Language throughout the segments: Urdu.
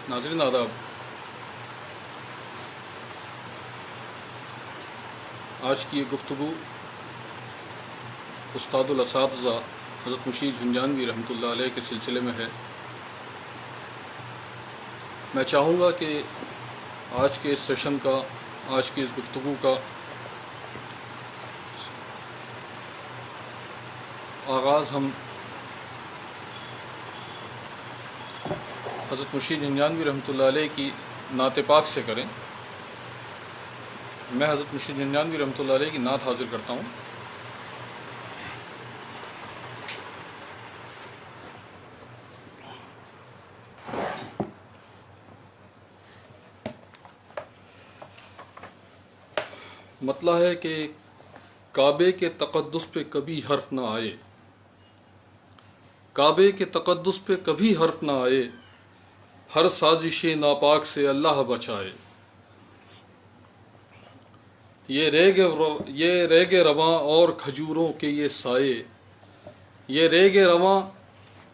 ناظرین آداب، آج کی یہ گفتگو استاد الاساتذہ حضرت مشیر جھنجھانوی رحمۃ اللہ علیہ کے سلسلے میں ہے۔ میں چاہوں گا کہ آج کے اس سیشن کا، آج کی اس گفتگو کا آغاز ہم حضرت مشیر جھنجھانوی رحمۃ اللہ علیہ کی نعت پاک سے کریں۔ میں حضرت مشیر جھنجھانوی رحمۃ اللہ علیہ کی نعت حاضر کرتا ہوں۔ مطلب ہے کہ کعبے کے تقدس پہ کبھی حرف نہ آئے، کعبے کے تقدس پہ کبھی حرف نہ آئے، ہر سازش ناپاک سے اللہ بچائے۔ یہ ریگ رواں اور کھجوروں کے یہ سائے، یہ ریگ رواں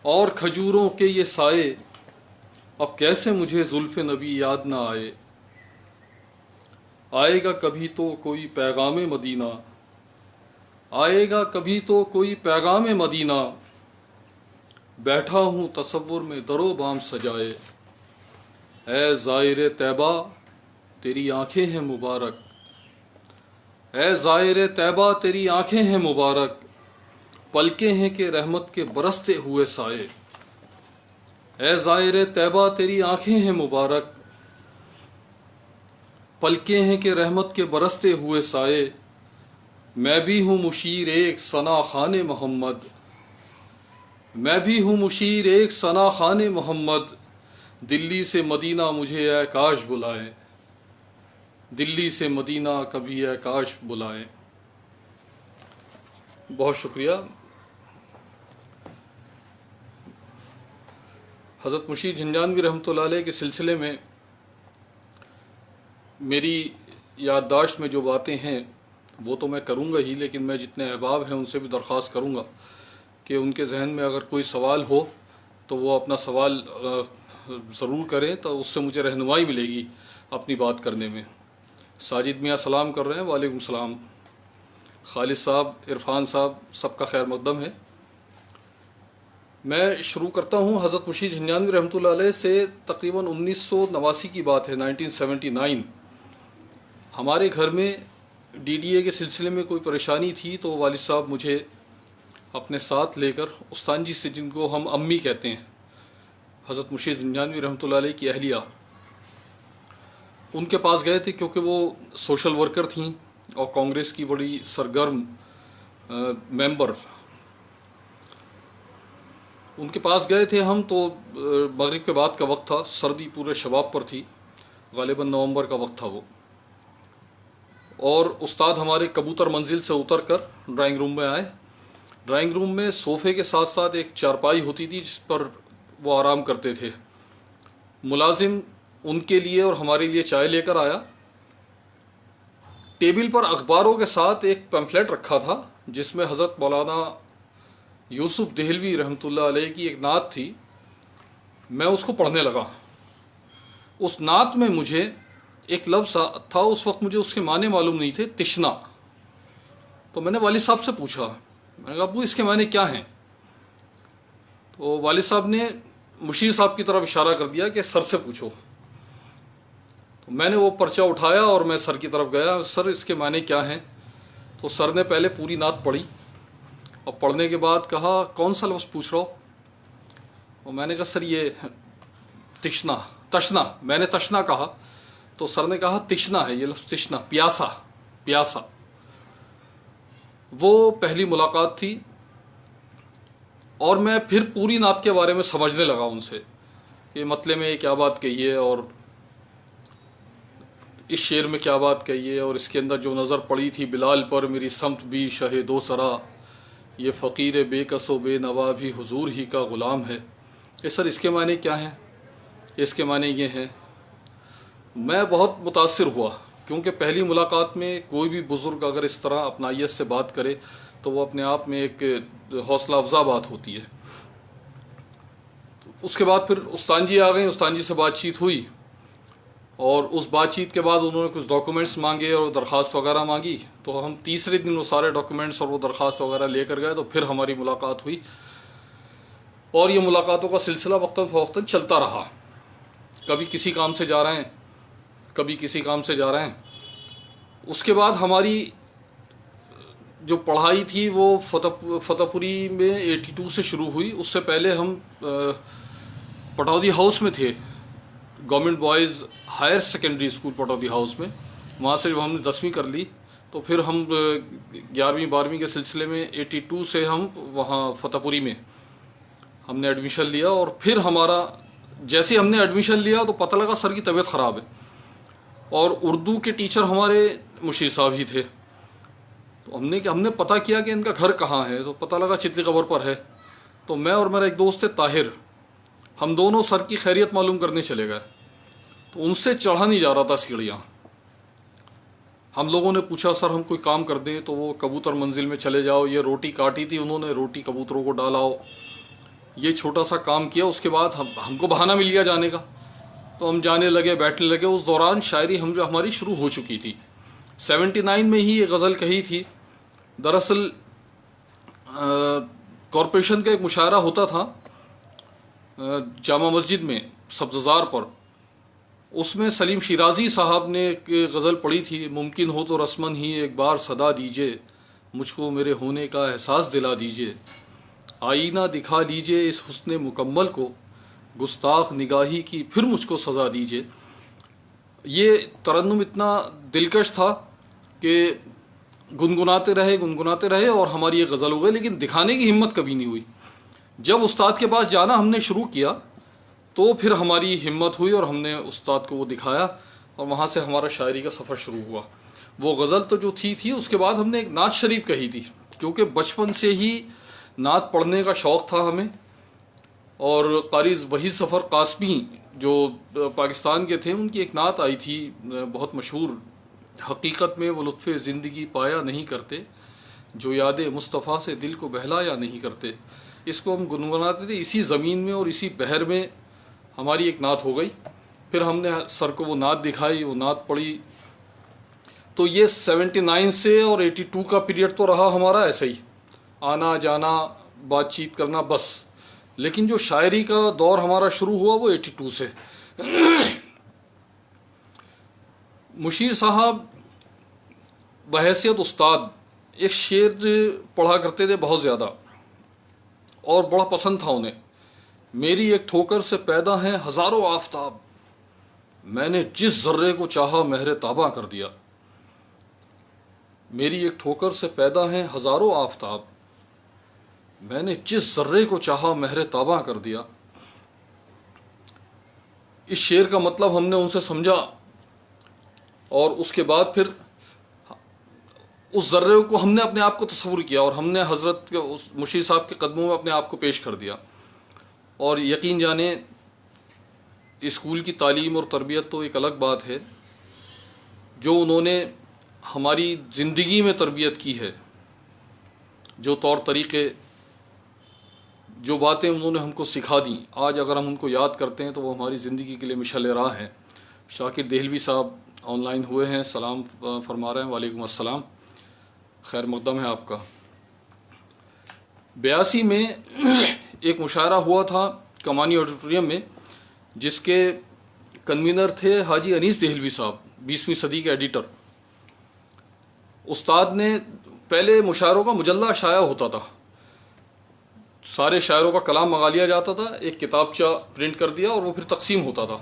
اور کھجوروں کے یہ سائے، اب کیسے مجھے زلف نبی یاد نہ آئے۔ آئے گا کبھی تو کوئی پیغام مدینہ، آئے گا کبھی تو کوئی پیغام مدینہ، بیٹھا ہوں تصور میں در و بام سجائے۔ اے زائر طیبہ تیری آنکھیں ہیں مبارک، اے زائر طیبہ تیری آنکھیں ہیں مبارک، پلکیں ہیں کہ رحمت کے برستے ہوئے سائے۔ اے زائر طیبہ تیری آنکھیں ہیں مبارک، پلکیں ہیں کہ رحمت کے برستے ہوئے سائے۔ میں بھی ہوں مشیر ایک ثنا خان محمد، میں بھی ہوں مشیر ایک ثنا خان محمد، دلی سے مدینہ مجھے اے کاش بلائے، دلی سے مدینہ کبھی اے کاش بلائے۔ بہت شکریہ۔ حضرت مشیر جھنجھانوی رحمۃ اللہ علیہ کے سلسلے میں میری یادداشت میں جو باتیں ہیں وہ تو میں کروں گا ہی، لیکن میں جتنے احباب ہیں ان سے بھی درخواست کروں گا کہ ان کے ذہن میں اگر کوئی سوال ہو تو وہ اپنا سوال ضرور کریں، تو اس سے مجھے رہنمائی ملے گی اپنی بات کرنے میں۔ ساجد میاں سلام کر رہے ہیں، وعلیکم السلام۔ خالد صاحب، عرفان صاحب، سب کا خیر مقدم ہے۔ میں شروع کرتا ہوں حضرت مشیر جھنجھانوی رحمۃ اللہ علیہ سے۔ تقریباً 1989 کی بات ہے، 1979۔ ہمارے گھر میں ڈی ڈی اے کے سلسلے میں کوئی پریشانی تھی تو والد صاحب مجھے اپنے ساتھ لے کر استانجی سے، جن کو ہم امی کہتے ہیں، حضرت مشیر جھنجھانوی رحمۃ اللہ علیہ کی اہلیہ، ان کے پاس گئے تھے، کیونکہ وہ سوشل ورکر تھیں اور کانگریس کی بڑی سرگرم ممبر۔ ان کے پاس گئے تھے ہم، تو مغرب کے بعد کا وقت تھا، سردی پورے شباب پر تھی، غالباً نومبر کا وقت تھا وہ، اور استاد ہمارے کبوتر منزل سے اتر کر ڈرائنگ روم میں آئے۔ ڈرائنگ روم میں صوفے کے ساتھ ساتھ ایک چارپائی ہوتی تھی جس پر وہ آرام کرتے تھے۔ ملازم ان کے لیے اور ہمارے لیے چائے لے کر آیا۔ ٹیبل پر اخباروں کے ساتھ ایک پیمفلیٹ رکھا تھا جس میں حضرت مولانا یوسف دہلوی رحمۃ اللہ علیہ کی ایک نعت تھی۔ میں اس کو پڑھنے لگا۔ اس نعت میں مجھے ایک لفظ تھا، اس وقت مجھے اس کے معنی معلوم نہیں تھے، تشنا۔ تو میں نے والد صاحب سے پوچھا، میں نے کہا ابو اس کے معنی کیا ہیں؟ تو والد صاحب نے مشیر صاحب کی طرف اشارہ کر دیا کہ سر سے پوچھو۔ تو میں نے وہ پرچہ اٹھایا اور میں سر کی طرف گیا، سر اس کے معنی کیا ہیں؟ تو سر نے پہلے پوری نعت پڑھی اور پڑھنے کے بعد کہا کون سا لفظ پوچھ رہا ہو؟ اور میں نے کہا سر یہ تشنا۔ میں نے تشنا کہا تو سر نے کہا تشنا ہے یہ لفظ، تشنا، پیاسا، پیاسا۔ وہ پہلی ملاقات تھی، اور میں پھر پوری نعت کے بارے میں سمجھنے لگا ان سے کہ مطلب میں کیا بات کہی ہے اور اس شعر میں کیا بات کہی ہے، اور اس کے اندر جو نظر پڑی تھی بلال پر میری سمت بھی شہ دو سرا، یہ فقیر بے کس و بے نوا بھی حضور ہی کا غلام ہے۔ یہ سر اس کے معنی کیا ہیں؟ اس کے معنی یہ ہیں۔ میں بہت متاثر ہوا، کیونکہ پہلی ملاقات میں کوئی بھی بزرگ اگر اس طرح اپنائیت سے بات کرے تو وہ اپنے آپ میں ایک حوصلہ افزا بات ہوتی ہے۔ تو اس کے بعد پھر استان جی آ گئے، استان جی سے بات چیت ہوئی، اور اس بات چیت کے بعد انہوں نے کچھ ڈاکومنٹس مانگے اور درخواست وغیرہ مانگی، تو ہم تیسرے دن وہ سارے ڈاکومنٹس اور وہ درخواست وغیرہ لے کر گئے، تو پھر ہماری ملاقات ہوئی، اور یہ ملاقاتوں کا سلسلہ وقتاً فوقتاً چلتا رہا۔ کبھی کسی کام سے جا رہے ہیں، کبھی کسی کام سے جا رہے ہیں۔ اس کے بعد ہماری جو پڑھائی تھی وہ فتح پوری میں 82 سے شروع ہوئی۔ اس سے پہلے ہم پٹودی ہاؤس میں تھے، government boys higher secondary school Pataudi house میں۔ وہاں سے جب ہم نے 10ویں کر لی تو پھر ہم 11ویں 12ویں کے سلسلے میں 82 سے ہم وہاں فتح پوری میں ہم نے ایڈمیشن لیا، اور پھر ہمارا جیسے ہم نے ایڈمیشن لیا تو پتہ لگا سر کی طبیعت خراب ہے، اور اردو کے ٹیچر ہمارے مشیر صاحب ہی تھے۔ تو ہم نے پتہ کیا کہ ان کا گھر کہاں ہے، تو پتہ لگا چتلی قبر پر ہے۔ تو میں اور میرا ایک دوست ہے طاہر، ہم دونوں سر کی خیریت معلوم کرنے چلے گئے، تو ان سے چڑھا نہیں جا رہا تھا سیڑھیاں۔ ہم لوگوں نے پوچھا سر ہم کوئی کام کر دیں، تو وہ کبوتر منزل میں چلے جاؤ، یہ روٹی کاٹی تھی انہوں نے، روٹی کبوتروں کو ڈالاؤ، یہ چھوٹا سا کام کیا۔ اس کے بعد ہم کو بہانہ مل گیا جانے کا، تو ہم جانے لگے، بیٹھنے لگے۔ اس دوران شاعری ہماری شروع ہو چکی تھی۔ 79 میں ہی یہ غزل کہی تھی۔ دراصل کارپوریشن کا ایک مشاعرہ ہوتا تھا جامع مسجد میں سبززار پر، اس میں سلیم شیرازی صاحب نے ایک غزل پڑھی تھی، ممکن ہو تو رسمن ہی ایک بار صدا دیجئے، مجھ کو میرے ہونے کا احساس دلا دیجئے، آئینہ دکھا لیجئے اس حسن مکمل کو، گستاخ نگاہی کی پھر مجھ کو سزا دیجئے۔ یہ ترنم اتنا دلکش تھا کہ گنگناتے رہے اور ہماری یہ غزل ہو گئی، لیکن دکھانے کی ہمت کبھی نہیں ہوئی۔ جب استاد کے پاس جانا ہم نے شروع کیا تو پھر ہماری ہمت ہوئی اور ہم نے استاد کو وہ دکھایا، اور وہاں سے ہمارا شاعری کا سفر شروع ہوا۔ وہ غزل تو جو تھی اس کے بعد ہم نے ایک نعت شریف کہی تھی، کیونکہ بچپن سے ہی نعت پڑھنے کا شوق تھا ہمیں۔ اور قاری وحید ظفر قاسمی جو پاکستان کے تھے، ان کی ایک نعت آئی تھی بہت مشہور، حقیقت میں وہ لطف زندگی پایا نہیں کرتے، جو یاد مصطفیٰ سے دل کو بہلایا نہیں کرتے۔ اس کو ہم گنگناتے تھے، اسی زمین میں اور اسی بحر میں ہماری ایک نعت ہو گئی۔ پھر ہم نے سر کو وہ نعت دکھائی، وہ نعت پڑھی۔ تو یہ 79 سے اور 82 کا پیریڈ تو رہا ہمارا ایسا ہی، آنا جانا، بات چیت کرنا بس۔ لیکن جو شاعری کا دور ہمارا شروع ہوا وہ 82 سے۔ مشیر صاحب بحیثیت استاد ایک شعر پڑھا کرتے تھے بہت زیادہ، اور بڑا پسند تھا انہیں۔ میری ایک ٹھوکر سے پیدا ہیں ہزاروں آفتاب، میں نے جس ذرے کو چاہا مہر تاباں کر دیا۔ میری ایک ٹھوکر سے پیدا ہیں ہزاروں آفتاب، میں نے جس ذرے کو چاہا مہر تاباں کر دیا۔ اس شعر کا مطلب ہم نے ان سے سمجھا، اور اس کے بعد پھر اس ذرے کو ہم نے اپنے آپ کو تصور کیا، اور ہم نے حضرت کے مشیر صاحب کے قدموں میں اپنے آپ کو پیش کر دیا۔ اور یقین جانیں اسکول کی تعلیم اور تربیت تو ایک الگ بات ہے، جو انہوں نے ہماری زندگی میں تربیت کی ہے، جو طور طریقے، جو باتیں انہوں نے ہم کو سکھا دیں، آج اگر ہم ان کو یاد کرتے ہیں تو وہ ہماری زندگی کے لیے مشعل راہ ہیں۔ شاکر دہلوی صاحب آن لائن ہوئے ہیں، سلام فرما رہے ہیں۔ وعلیکم السلام، خیر مقدم ہے آپ کا۔ 82 میں ایک مشاعرہ ہوا تھا کمانی آڈیٹوریم میں، جس کے کنوینر تھے حاجی انیس دہلوی صاحب، 20ویں صدی کے ایڈیٹر۔ استاد نے پہلے مشاعروں کا مجلہ شائع ہوتا تھا، سارے شاعروں کا کلام منگا لیا جاتا تھا، ایک کتابچہ پرنٹ کر دیا اور وہ پھر تقسیم ہوتا تھا۔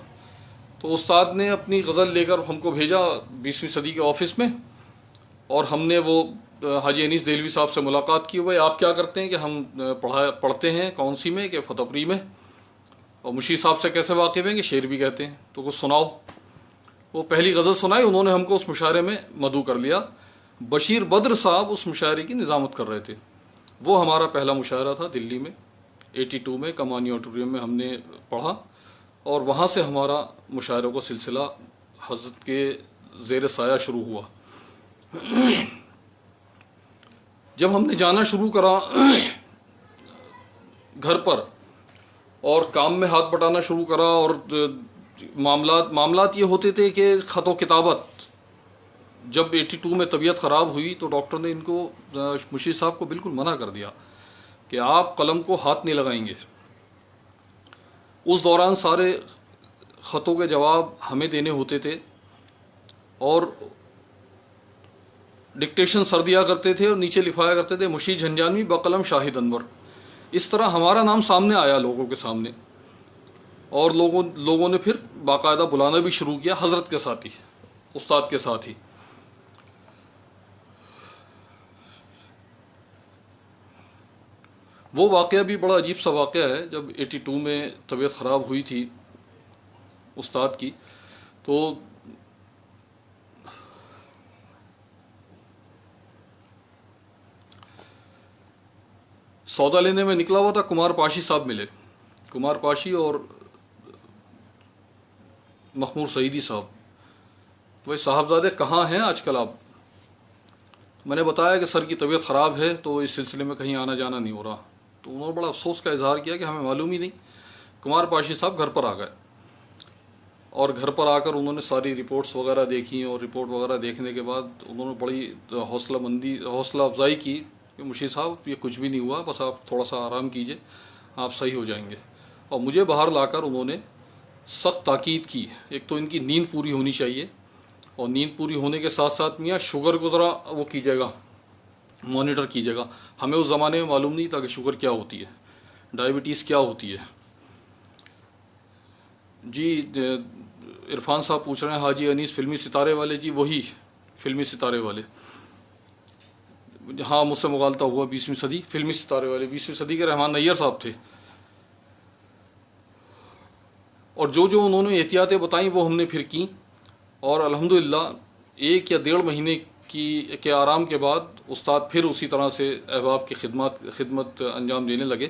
تو استاد نے اپنی غزل لے کر ہم کو بھیجا 20ویں صدی کے آفس میں، اور ہم نے وہ حاجی انیس دہلوی صاحب سے ملاقات کی۔ بھائی آپ کیا کرتے ہیں؟ کہ ہم پڑھتے ہیں کون سی میں، کہ فتح پوری میں۔ اور مشیر صاحب سے کیسے واقف ہیں؟ کہ شعر بھی کہتے ہیں، تو کچھ سناؤ۔ وہ پہلی غزل سنائی، انہوں نے ہم کو اس مشاعرے میں مدعو کر لیا۔ بشیر بدر صاحب اس مشاعرے کی نظامت کر رہے تھے۔ وہ ہمارا پہلا مشاعرہ تھا دلی میں 82 میں، کمانی آڈیٹوریم میں ہم نے پڑھا، اور وہاں سے ہمارا مشاعروں کا سلسلہ حضرت کے زیر سایہ شروع ہوا۔ جب ہم نے جانا شروع کرا گھر پر، اور کام میں ہاتھ بٹانا شروع کرا، اور معاملات یہ ہوتے تھے کہ خط و کتابت. جب 82 میں طبیعت خراب ہوئی تو ڈاکٹر نے ان کو، مشیر صاحب کو، بالکل منع کر دیا کہ آپ قلم کو ہاتھ نہیں لگائیں گے. اس دوران سارے خطوں کے جواب ہمیں دینے ہوتے تھے، اور ڈکٹیشن سر دیا کرتے تھے اور نیچے لکھوایا کرتے تھے مشیر جھنجھانوی بقلم شاہد انور. اس طرح ہمارا نام سامنے آیا لوگوں کے سامنے، اور لوگوں نے پھر باقاعدہ بلانا بھی شروع کیا حضرت کے ساتھ ہی، استاد کے ساتھ ہی. وہ واقعہ بھی بڑا عجیب سا واقعہ ہے. جب 82 میں طبیعت خراب ہوئی تھی استاد کی، تو سودا لینے میں نکلا ہوا تھا. کمار پاشی صاحب ملے، کمار پاشی اور مخمور سعیدی صاحب. وہ صاحبزادے کہاں ہیں آج کل آپ؟ میں نے بتایا کہ سر کی طبیعت خراب ہے تو اس سلسلے میں کہیں آنا جانا نہیں ہو رہا. تو انہوں نے بڑا افسوس کا اظہار کیا کہ ہمیں معلوم ہی نہیں. کمار پاشی صاحب گھر پر آ گئے، اور گھر پر آ کر انہوں نے ساری رپورٹس وغیرہ دیکھیں، اور رپورٹ وغیرہ دیکھنے کے بعد انہوں نے بڑی حوصلہ افزائی کی کہ مشیر صاحب یہ کچھ بھی نہیں ہوا، بس آپ تھوڑا سا آرام کیجئے، آپ صحیح ہو جائیں گے. اور مجھے باہر لا کر انہوں نے سخت تاکید کی. ایک تو ان کی نیند پوری ہونی چاہیے، اور نیند پوری ہونے کے ساتھ ساتھ میاں شوگر کو ذرا وہ کیجیے گا، مانیٹر کیجیے گا. ہمیں اس زمانے میں معلوم نہیں تھا کہ شوگر کیا ہوتی ہے، ڈائبٹیز کیا ہوتی ہے. جی عرفان صاحب پوچھ رہے ہیں حاجی انیس فلمی ستارے والے. جی وہی فلمی ستارے والے. ہاں مجھ سے مغالطہ ہوا، 20ویں صدی فلمی ستارے والے 20ویں صدی کے رحمان نیّر صاحب تھے. اور جو انہوں نے احتیاطیں بتائیں وہ ہم نے پھر کیں، اور الحمدللہ 1 یا 1.5 مہینے کے آرام کے بعد استاد پھر اسی طرح سے احباب کی خدمت انجام دینے لگے.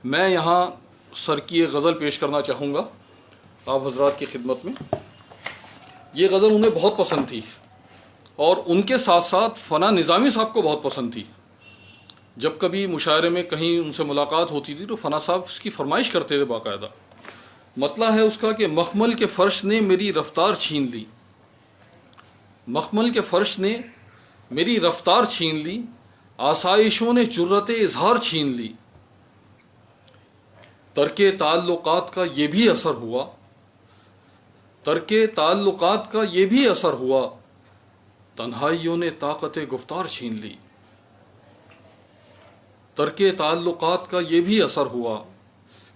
میں یہاں سر کی ایک غزل پیش کرنا چاہوں گا آپ حضرات کی خدمت میں. یہ غزل انہیں بہت پسند تھی، اور ان کے ساتھ ساتھ فنا نظامی صاحب کو بہت پسند تھی. جب کبھی مشاعرے میں کہیں ان سے ملاقات ہوتی تھی تو فنا صاحب اس کی فرمائش کرتے تھے باقاعدہ. مطلع ہے اس کا کہ مخمل کے فرش نے میری رفتار چھین لی، مخمل کے فرش نے میری رفتار چھین لی، آسائشوں نے جرت اظہار چھین لی. ترک تعلقات کا یہ بھی اثر ہوا، ترک تعلقات کا یہ بھی اثر ہوا، تنہائیوں نے طاقت گفتار چھین لی. ترک تعلقات کا یہ بھی اثر ہوا.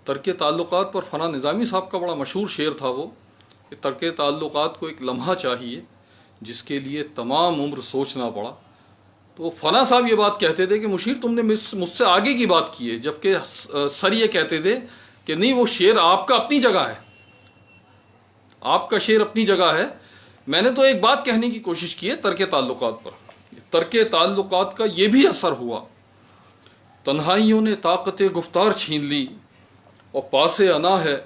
ترک تعلقات پر فنا نظامی صاحب کا بڑا مشہور شعر تھا وہ، کہ ترک تعلقات کو ایک لمحہ چاہیے جس کے لیے تمام عمر سوچنا پڑا. تو فنا صاحب یہ بات کہتے تھے کہ مشیر تم نے مجھ سے آگے کی بات کی ہے، جبکہ سر یہ کہتے تھے کہ نہیں وہ شعر آپ کا اپنی جگہ ہے، آپ کا شعر اپنی جگہ ہے. میں نے تو ایک بات کہنے کی کوشش کی ہے ترک تعلقات پر. ترک تعلقات کا یہ بھی اثر ہوا، تنہائیوں نے طاقت گفتار چھین لی، اور پاس انا ہے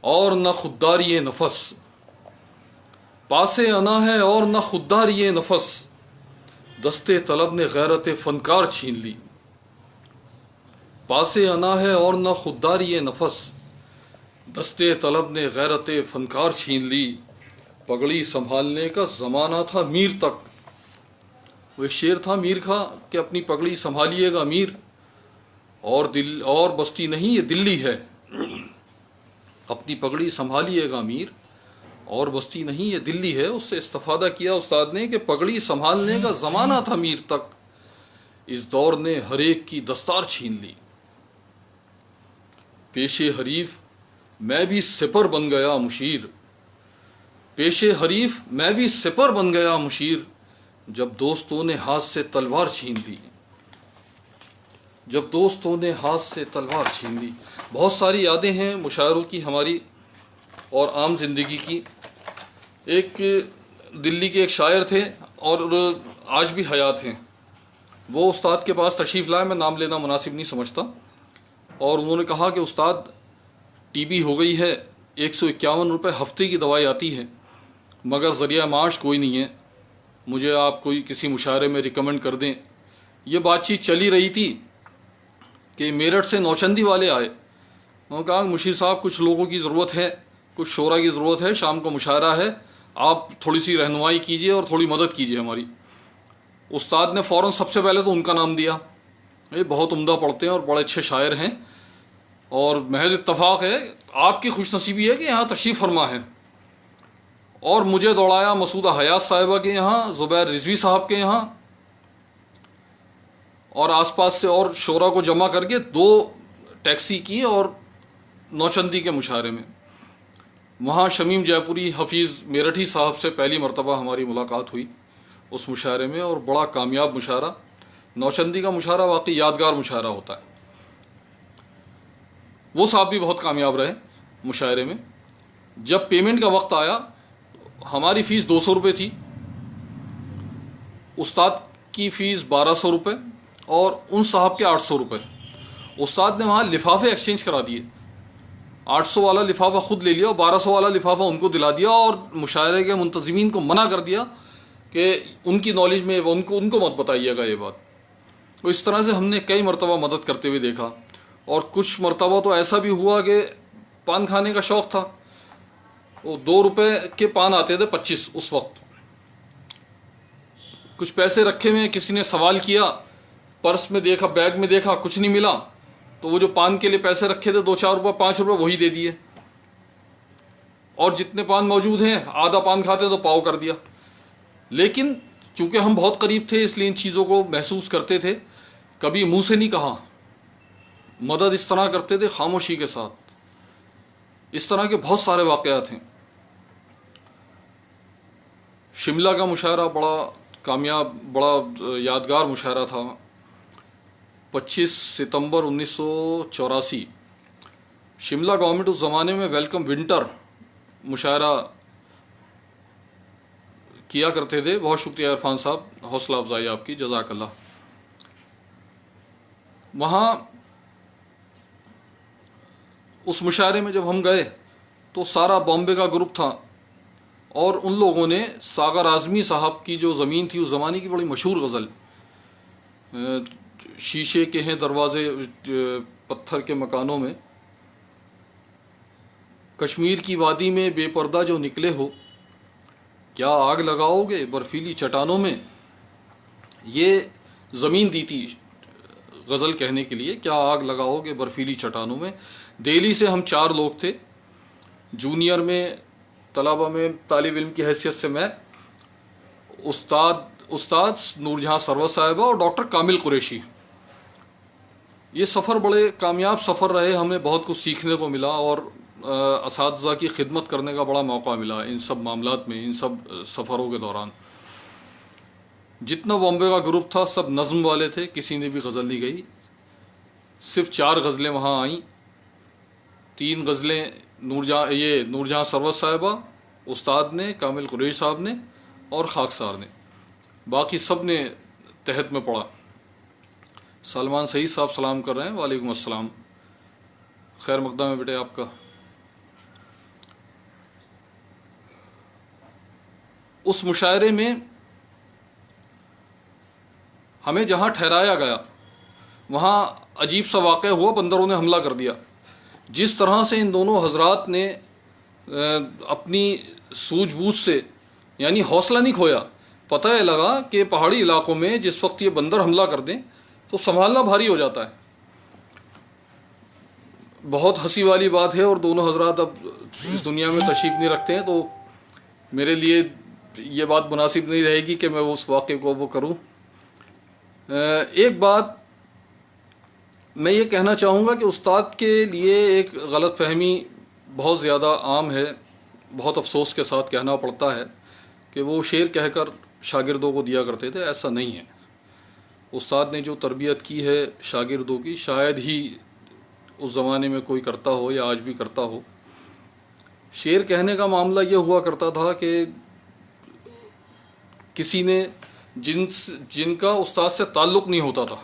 اور نہ خودداری نفس، پاس انا ہے اور نہ خودداری نفس، دستے طلب نے غیرت فنکار چھین لی. پاس انا ہے اور نہ خودداری نفس، دستے طلب نے غیرت فنکار چھین لی. پگڑی سنبھالنے کا زمانہ تھا میر تک. وہ ایک شعر تھا میر کا کہ اپنی پگڑی سنبھالیے گا میر، اور بستی نہیں یہ دلی ہے. اپنی پگڑی سنبھالیے گا میر، اور بستی نہیں یہ دلی ہے. اس سے استفادہ کیا استاد نے کہ پگڑی سنبھالنے کا زمانہ تھا میر تک، اس دور نے ہر ایک کی دستار چھین لی. پیش حریف میں بھی سپر بن گیا مشیر، پیش حریف میں بھی سپر بن گیا مشیر، جب دوستوں نے ہاتھ سے تلوار چھین لی، جب دوستوں نے ہاتھ سے تلوار چھین لی. بہت ساری یادیں ہیں مشاعروں کی ہماری اور عام زندگی کی. ایک دلی کے ایک شاعر تھے اور آج بھی حیات ہیں. وہ استاد کے پاس تشریف لائے، میں نام لینا مناسب نہیں سمجھتا، اور انہوں نے کہا کہ استاد ٹی بی ہو گئی ہے، 151 روپے ہفتے کی دوائی آتی ہے، مگر ذریعہ معاش کوئی نہیں ہے، مجھے آپ کوئی کسی مشاعرے میں ریکمنڈ کر دیں. یہ بات چیت چلی رہی تھی کہ میرٹھ سے نوچندی والے آئے انہوں نے کہا مشیر صاحب کچھ لوگوں کی ضرورت ہے، کچھ شعراء کی ضرورت ہے، شام کو مشاعرہ ہے، آپ تھوڑی سی رہنمائی کیجئے اور تھوڑی مدد کیجئے ہماری۔ استاد نے فوراً سب سے پہلے تو ان کا نام دیا، یہ بہت عمدہ پڑھتے ہیں اور بڑے اچھے شاعر ہیں، اور محض اتفاق ہے، آپ کی خوش نصیبی ہے کہ یہاں تشریف فرما ہے۔ اور مجھے دوڑایا مسعودہ حیات صاحبہ کے یہاں، زبیر رضوی صاحب کے یہاں، اور آس پاس سے اور شعراء کو جمع کر کے 2 ٹیکسی کی اور نوچندی کے مشاعرے میں۔ وہاں شمیم جے پوری حفیظ میرٹھی صاحب سے پہلی مرتبہ ہماری ملاقات ہوئی اس مشاعرے میں، اور بڑا کامیاب مشاعرہ۔ نوچندی کا مشاعرہ واقعی یادگار مشاعرہ ہوتا ہے۔ وہ صاحب بھی بہت کامیاب رہے مشاعرے میں۔ جب پیمنٹ کا وقت آیا، ہماری فیس 200 روپے تھی، استاد کی فیس 1200 روپے اور ان صاحب کے 800 روپے۔ استاد نے وہاں لفافے ایکسچینج کرا دیے، 800 والا لفافہ خود لے لیا اور 1200 والا لفافہ ان کو دلا دیا، اور مشاعرے کے منتظمین کو منع کر دیا کہ ان کی نالج میں ان کو مت بتائیے گا یہ بات۔ تو اس طرح سے ہم نے کئی مرتبہ مدد کرتے ہوئے دیکھا، اور کچھ مرتبہ تو ایسا بھی ہوا کہ پان کھانے کا شوق تھا، وہ 2 روپے کے پان آتے تھے 25 اس وقت۔ کچھ پیسے رکھے ہوئے، کسی نے سوال کیا، پرس میں دیکھا، بیگ میں دیکھا، کچھ نہیں ملا، تو وہ جو پان کے لیے پیسے رکھے تھے 2-4 روپے 5 روپے وہی دے دیے، اور جتنے پان موجود ہیں آدھا پان کھاتے تو پاؤ کر دیا۔ لیکن چونکہ ہم بہت قریب تھے اس لیے ان چیزوں کو محسوس کرتے تھے، کبھی منہ سے نہیں کہا، مدد اس طرح کرتے تھے خاموشی کے ساتھ۔ اس طرح کے بہت سارے واقعات ہیں۔ شملہ کا مشاعرہ بڑا کامیاب، بڑا یادگار مشاعرہ تھا۔ 25 ستمبر 1984 شملہ گورنمنٹ اس زمانے میں ویلکم ونٹر مشاعرہ کیا کرتے تھے۔ بہت شکریہ عرفان صاحب، حوصلہ افزائی آپ کی، جزاک اللہ۔ وہاں اس مشاعرے میں جب ہم گئے تو سارا بامبے کا گروپ تھا، اور ان لوگوں نے ساغر اعظمی صاحب کی جو زمین تھی اس زمانے کی بڑی مشہور غزل، شیشے کے ہیں دروازے پتھر کے مکانوں میں، کشمیر کی وادی میں بے پردہ جو نکلے ہو، کیا آگ لگاؤ گے برفیلی چٹانوں میں، یہ زمین دی تھی غزل کہنے کے لیے، کیا آگ لگاؤ گے برفیلی چٹانوں میں۔ دہلی سے ہم 4 لوگ تھے، جونیئر میں طلبہ میں طالب علم کی حیثیت سے میں، استاد نور جہاں سرور صاحبہ اور ڈاکٹر کامل قریشی۔ یہ سفر بڑے کامیاب سفر رہے، ہمیں بہت کچھ سیکھنے کو ملا، اور اساتذہ کی خدمت کرنے کا بڑا موقع ملا ان سب معاملات میں، ان سب سفروں کے دوران۔ جتنا بامبے کا گروپ تھا سب نظم والے تھے، کسی نے بھی غزل نہیں گئی، صرف 4 غزلیں وہاں آئیں۔ 3 غزلیں نور جہاں سرور صاحبہ، استاد نے، کامل قریش صاحب نے اور خاکسار نے، باقی سب نے تحت میں پڑھا۔ سلمان سعید صاحب سلام کر رہے ہیں، وعلیکم السلام، خیر مقدم ہے بیٹے آپ کا۔ اس مشاعرے میں ہمیں جہاں ٹھہرایا گیا وہاں عجیب سا واقعہ ہوا، بندروں نے حملہ کر دیا۔ جس طرح سے ان دونوں حضرات نے اپنی سوجھ بوجھ سے، یعنی حوصلہ نہیں کھویا، پتہ ہے لگا کہ پہاڑی علاقوں میں جس وقت یہ بندر حملہ کر دیں تو سنبھالنا بھاری ہو جاتا ہے۔ بہت ہنسی والی بات ہے، اور دونوں حضرات اب اس دنیا میں تشریف نہیں رکھتے ہیں، تو میرے لیے یہ بات مناسب نہیں رہے گی کہ میں اس واقعے کو وہ کروں۔ ایک بات میں یہ کہنا چاہوں گا کہ استاد کے لیے ایک غلط فہمی بہت زیادہ عام ہے، بہت افسوس کے ساتھ کہنا پڑتا ہے کہ وہ شعر کہہ کر شاگردوں کو دیا کرتے تھے، ایسا نہیں ہے۔ استاد نے جو تربیت کی ہے شاگردوں کی، شاید ہی اس زمانے میں کوئی کرتا ہو یا آج بھی کرتا ہو۔ شعر کہنے کا معاملہ یہ ہوا کرتا تھا کہ کسی نے جن کا استاد سے تعلق نہیں ہوتا تھا،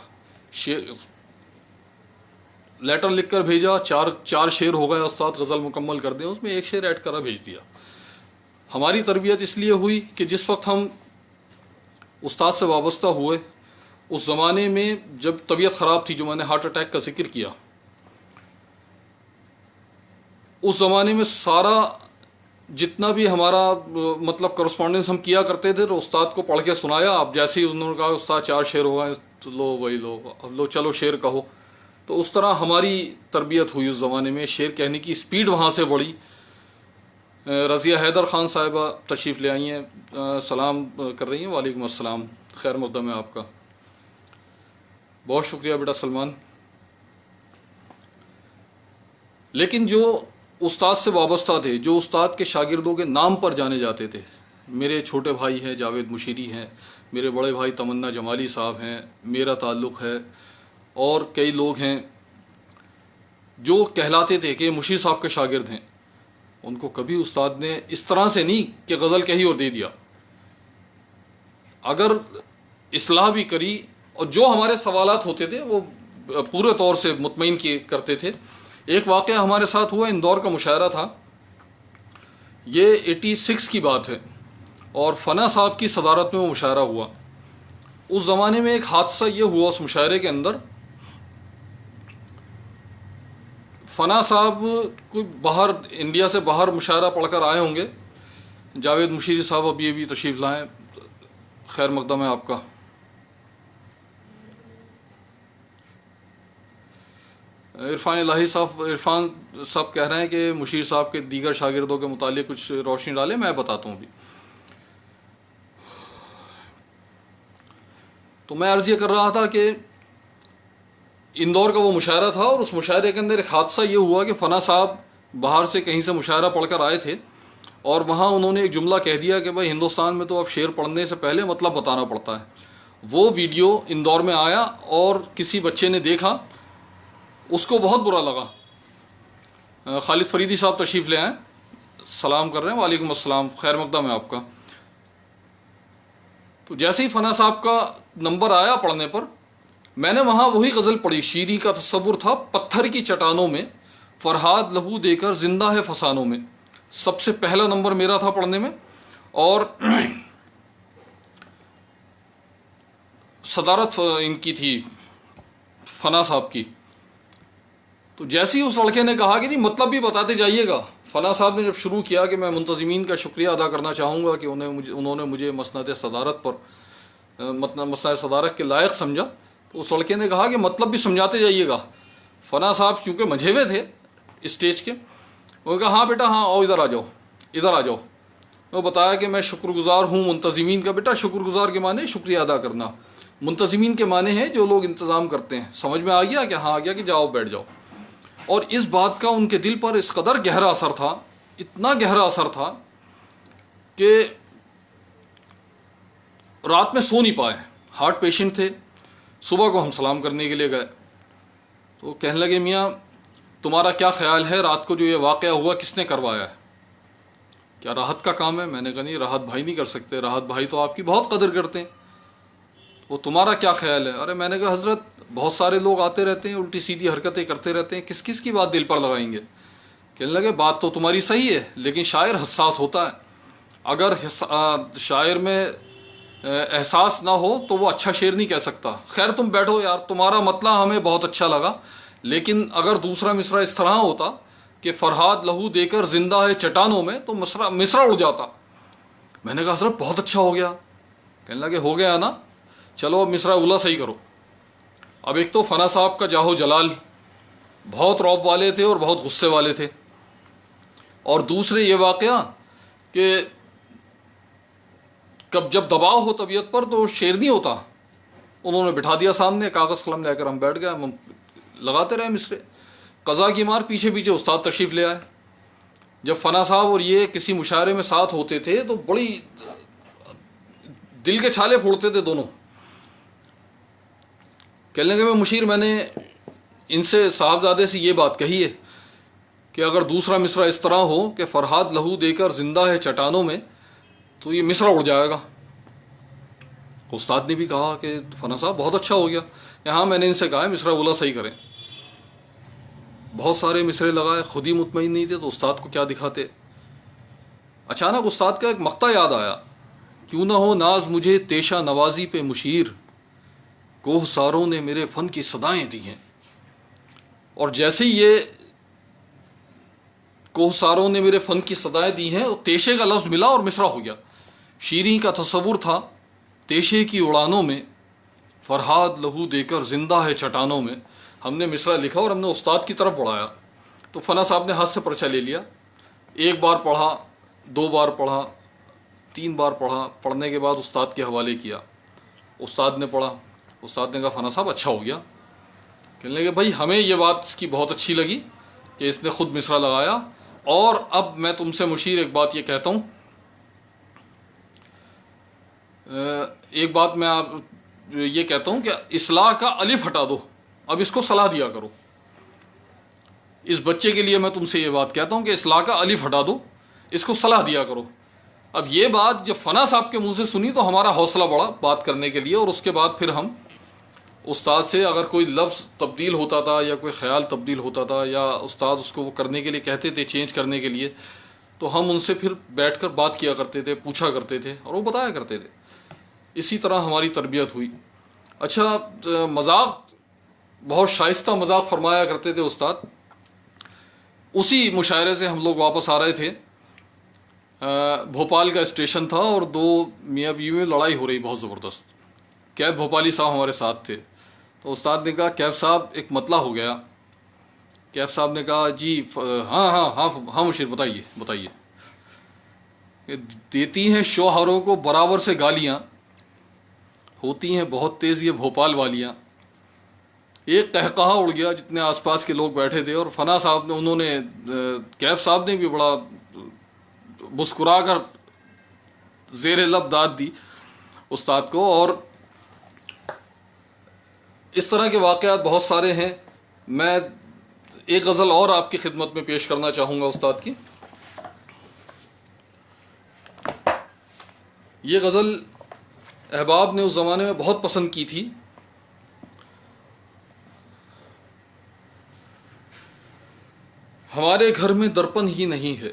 لیٹر لکھ کر بھیجا، 4 شعر ہو گئے، استاد غزل مکمل کر دیں، اس میں 1 شعر ایڈ کرا بھیج دیا۔ ہماری تربیت اس لیے ہوئی کہ جس وقت ہم استاد سے وابستہ ہوئے، اس زمانے میں جب طبیعت خراب تھی، جو میں نے ہارٹ اٹیک کا ذکر کیا، اس زمانے میں سارا جتنا بھی ہمارا مطلب کرسپونڈنس ہم کیا کرتے تھے تو استاد کو پڑھ کے سنایا. اب جیسے ہی انہوں نے کہا استاد 4 شعر ہو گئے تو لو وہی لو اب لو چلو شعر کہو. تو اس طرح ہماری تربیت ہوئی اس زمانے میں. شعر کہنے کی سپیڈ وہاں سے بڑھی. رضیہ حیدر خان صاحبہ تشریف لے آئی ہیں, سلام کر رہی ہیں. وعلیکم السلام, خیر مقدم ہے آپ کا. بہت شکریہ بیٹا سلمان. لیکن جو استاد سے وابستہ تھے, جو استاد کے شاگردوں کے نام پر جانے جاتے تھے, میرے چھوٹے بھائی ہیں جاوید مشیری ہیں, میرے بڑے بھائی تمنا جمالی صاحب ہیں, میرا تعلق ہے, اور کئی لوگ ہیں جو کہلاتے تھے کہ مشیر صاحب کے شاگرد ہیں, ان کو کبھی استاد نے اس طرح سے نہیں کہ غزل کہی اور دے دیا. اگر اصلاح بھی کری, اور جو ہمارے سوالات ہوتے تھے وہ پورے طور سے مطمئن کرتے تھے. ایک واقعہ ہمارے ساتھ ہوا, اندور کا مشاعرہ تھا, یہ 86 کی بات ہے, اور فنا صاحب کی صدارت میں وہ مشاعرہ ہوا. اس زمانے میں ایک حادثہ یہ ہوا اس مشاعرے کے اندر, فنا صاحب کوئی باہر انڈیا سے باہر مشاعرہ پڑھ کر آئے ہوں گے. جاوید مشیری صاحب اب یہ بھی تشریف لائیں, خیر مقدم ہے آپ کا. عرفان صاحب کہہ رہے ہیں کہ مشیر صاحب کے دیگر شاگردوں کے متعلق کچھ روشنی ڈالیں. میں بتاتا ہوں ابھی. تو میں عرض یہ کر رہا تھا کہ اندور کا وہ مشاعرہ تھا, اور اس مشاعرے کے اندر ایک حادثہ یہ ہوا کہ فنا صاحب باہر سے کہیں سے مشاعرہ پڑھ کر آئے تھے, اور وہاں انہوں نے ایک جملہ کہہ دیا کہ بھائی ہندوستان میں تو اب شعر پڑھنے سے پہلے مطلب بتانا پڑتا ہے. وہ ویڈیو اندور میں آیا اور کسی بچے نے دیکھا, اس کو بہت برا لگا. خالد فریدی صاحب تشریف لے آئیں, سلام کر رہے ہیں. وعلیکم السلام, خیر مقدم ہے آپ کا. تو جیسے ہی فنا صاحب کا نمبر آیا پڑھنے پر, میں نے وہاں وہی غزل پڑھی. شیری کا تصور تھا پتھر کی چٹانوں میں, فرہاد لہو دے کر زندہ ہے فسانوں میں. سب سے پہلا نمبر میرا تھا پڑھنے میں, اور صدارت ان کی تھی فنا صاحب کی. تو جیسے ہی اس لڑکے نے کہا کہ نہیں مطلب بھی بتاتے جائیے گا, فنا صاحب نے جب شروع کیا کہ میں منتظمین کا شکریہ ادا کرنا چاہوں گا کہ انہوں نے مجھے مسند صدارت پر مسند صدارت کے لائق سمجھا, تو اس لڑکے نے کہا کہ مطلب بھی سمجھاتے جائیے گا. فنا صاحب کیونکہ منجھے ہوئے تھے اسٹیج کے, انہوں نے کہا ہاں بیٹا ہاں آؤ, ادھر آ جاؤ ادھر آ جاؤ. وہ بتایا کہ میں شکر گزار ہوں منتظمین کا. بیٹا شکر گزار کے معنی شکریہ ادا کرنا, منتظمین کے معنی ہیں جو لوگ انتظام کرتے ہیں. سمجھ میں آ گیا کہ ہاں آ گیا کہ جاؤ بیٹھ جاؤ. اور اس بات کا ان کے دل پر اس قدر گہرا اثر تھا, اتنا گہرا اثر تھا کہ رات میں سو نہیں پائے. ہارٹ پیشنٹ تھے. صبح کو ہم سلام کرنے کے لیے گئے تو کہنے لگے میاں تمہارا کیا خیال ہے, رات کو جو یہ واقعہ ہوا کس نے کروایا ہے, کیا راحت کا کام ہے؟ میں نے کہا نہیں, راحت بھائی نہیں کر سکتے, راحت بھائی تو آپ کی بہت قدر کرتے ہیں. وہ تمہارا کیا خیال ہے؟ ارے میں نے کہا حضرت بہت سارے لوگ آتے رہتے ہیں, الٹی سیدھی حرکتیں کرتے رہتے ہیں, کس کس کی بات دل پر لگائیں گے. کہنے لگے بات تو تمہاری صحیح ہے, لیکن شاعر حساس ہوتا ہے. اگر شاعر میں احساس نہ ہو تو وہ اچھا شعر نہیں کہہ سکتا. خیر تم بیٹھو یار, تمہارا مطلع ہمیں بہت اچھا لگا, لیکن اگر دوسرا مصرع اس طرح ہوتا کہ فرہاد لہو دے کر زندہ ہے چٹانوں میں, تو مصرع اڑ جاتا. میں نے کہا حضرت بہت اچھا ہو گیا. کہنے لگے ہو گیا نا, چلو اب مصرع اولا صحیح کرو. اب ایک تو فنا صاحب کا جاہو جلال, بہت رعب والے تھے اور بہت غصے والے تھے, اور دوسرے یہ واقعہ کہ جب دباؤ ہو طبیعت پر تو شعر نہیں ہوتا. انہوں نے بٹھا دیا سامنے, کاغذ قلم لے کر ہم بیٹھ گئے, ہم لگاتے رہے مصرے. قضا کی مار پیچھے پیچھے استاد تشریف لے آئے. جب فنا صاحب اور یہ کسی مشاعرے میں ساتھ ہوتے تھے تو بڑی دل کے چھالے پھوڑتے تھے دونوں. کہنے لگے میں مشیر, میں نے ان سے صاحبزادے سے یہ بات کہی ہے کہ اگر دوسرا مصرع اس طرح ہو کہ فرہاد لہو دے کر زندہ ہے چٹانوں میں, تو یہ مصرع اڑ جائے گا. استاد نے بھی کہا کہ فنا صاحب بہت اچھا ہو گیا. یہاں میں نے ان سے کہا ہے مصرع اولا صحیح کریں. بہت سارے مصرے لگائے, خود ہی مطمئن نہیں تھے تو استاد کو کیا دکھاتے. اچانک استاد کا ایک مقطع یاد آیا, کیوں نہ ہو ناز مجھے تیشہ نوازی پہ مشیر, کوہ ساروں نے میرے فن کی صدائیں دی ہیں. اور جیسے ہی یہ کوہساروں نے میرے فن کی صدائیں دی ہیں، اور تیشے کا لفظ ملا اور مصرع ہو گیا۔ شیریں کا تصور تھا تیشے کی اڑانوں میں، فرہاد لہو دے کر زندہ ہے چٹانوں میں۔ ہم نے مصرع لکھا اور ہم نے استاد کی طرف بڑھایا، تو فنا صاحب نے ہاتھ سے پرچہ لے لیا، ایک بار پڑھا، 2 بار پڑھا، 3 بار پڑھا، پڑھنے کے بعد استاد کے حوالے کیا۔ استاد نے پڑھا، استاد نے کہا فنا صاحب اچھا ہو گیا۔ کہنے لگے بھائی ہمیں یہ بات اس کی بہت اچھی لگی کہ اس نے خود مصرع لگایا، اور اب میں تم سے مشیر ایک بات یہ کہتا ہوں، ایک بات میں آپ یہ کہتا ہوں کہ اصلاح کا الف ہٹا دو، اب اس کو صلاح دیا کرو۔ اس بچے کے لیے میں تم سے یہ بات کہتا ہوں کہ اصلاح کا الف ہٹا دو، اس کو صلاح دیا کرو۔ اب یہ بات جب فنا صاحب کے منہ سے سنی تو ہمارا حوصلہ بڑھا بات کرنے کے لیے، اور اس کے بعد پھر ہم استاد سے اگر کوئی لفظ تبدیل ہوتا تھا یا کوئی خیال تبدیل ہوتا تھا یا استاد اس کو وہ کرنے کے لیے کہتے تھے، چینج کرنے کے لیے، تو ہم ان سے پھر بیٹھ کر بات کیا کرتے تھے، پوچھا کرتے تھے اور وہ بتایا کرتے تھے۔ اسی طرح ہماری تربیت ہوئی۔ اچھا، مذاق، بہت شائستہ مذاق فرمایا کرتے تھے استاد۔ اسی مشاعرے سے ہم لوگ واپس آ رہے تھے، بھوپال کا اسٹیشن تھا اور 2 میاں بیوی میں لڑائی ہو رہی بہت زبردست۔ کیب بھوپالی صاحب ہمارے ساتھ تھے، تو استاد نے کہا کیب صاحب ایک مسئلہ ہو گیا۔ کیب صاحب نے کہا جی ہاں ہاں ہاں ہاں مشیر بتائیے بتائیے۔ دیتی ہیں شوہروں کو برابر سے گالیاں، ہوتی ہیں بہت تیز یہ بھوپال والیاں۔ ایک قہقہا اڑ گیا جتنے آس پاس کے لوگ بیٹھے تھے، اور فنا صاحب نے کیف صاحب نے بھی بڑا مسکرا کر زیر لب داد دی استاد کو۔ اور اس طرح کے واقعات بہت سارے ہیں۔ میں ایک غزل اور آپ کی خدمت میں پیش کرنا چاہوں گا استاد کی۔ یہ غزل احباب نے اس زمانے میں بہت پسند کی تھی۔ ہمارے گھر میں درپن ہی نہیں ہے،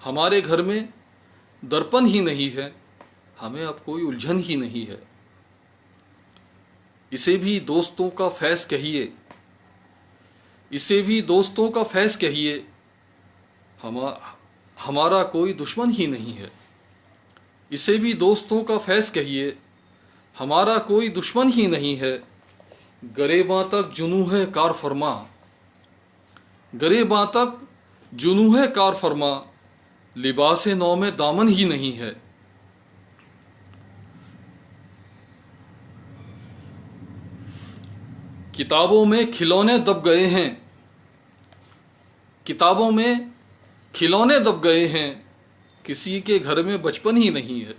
ہمارے گھر میں درپن ہی نہیں ہے، ہمیں اب کوئی الجھن ہی نہیں ہے۔ اسے بھی دوستوں کا فیض کہیے، اسے بھی دوستوں کا فیض کہیے، ہمارا کوئی دشمن ہی نہیں ہے۔ اسے بھی دوستوں کا فیض کہیے، ہمارا کوئی دشمن ہی نہیں ہے۔ گریباں تک جنوں ہے کار فرما، گریباں تک جنوں ہے کار فرما، لباس نو میں دامن ہی نہیں ہے۔ کتابوں میں کھلونے دب گئے ہیں، کتابوں میں کھلونے دب گئے ہیں، کسی کے گھر میں بچپن ہی نہیں ہے۔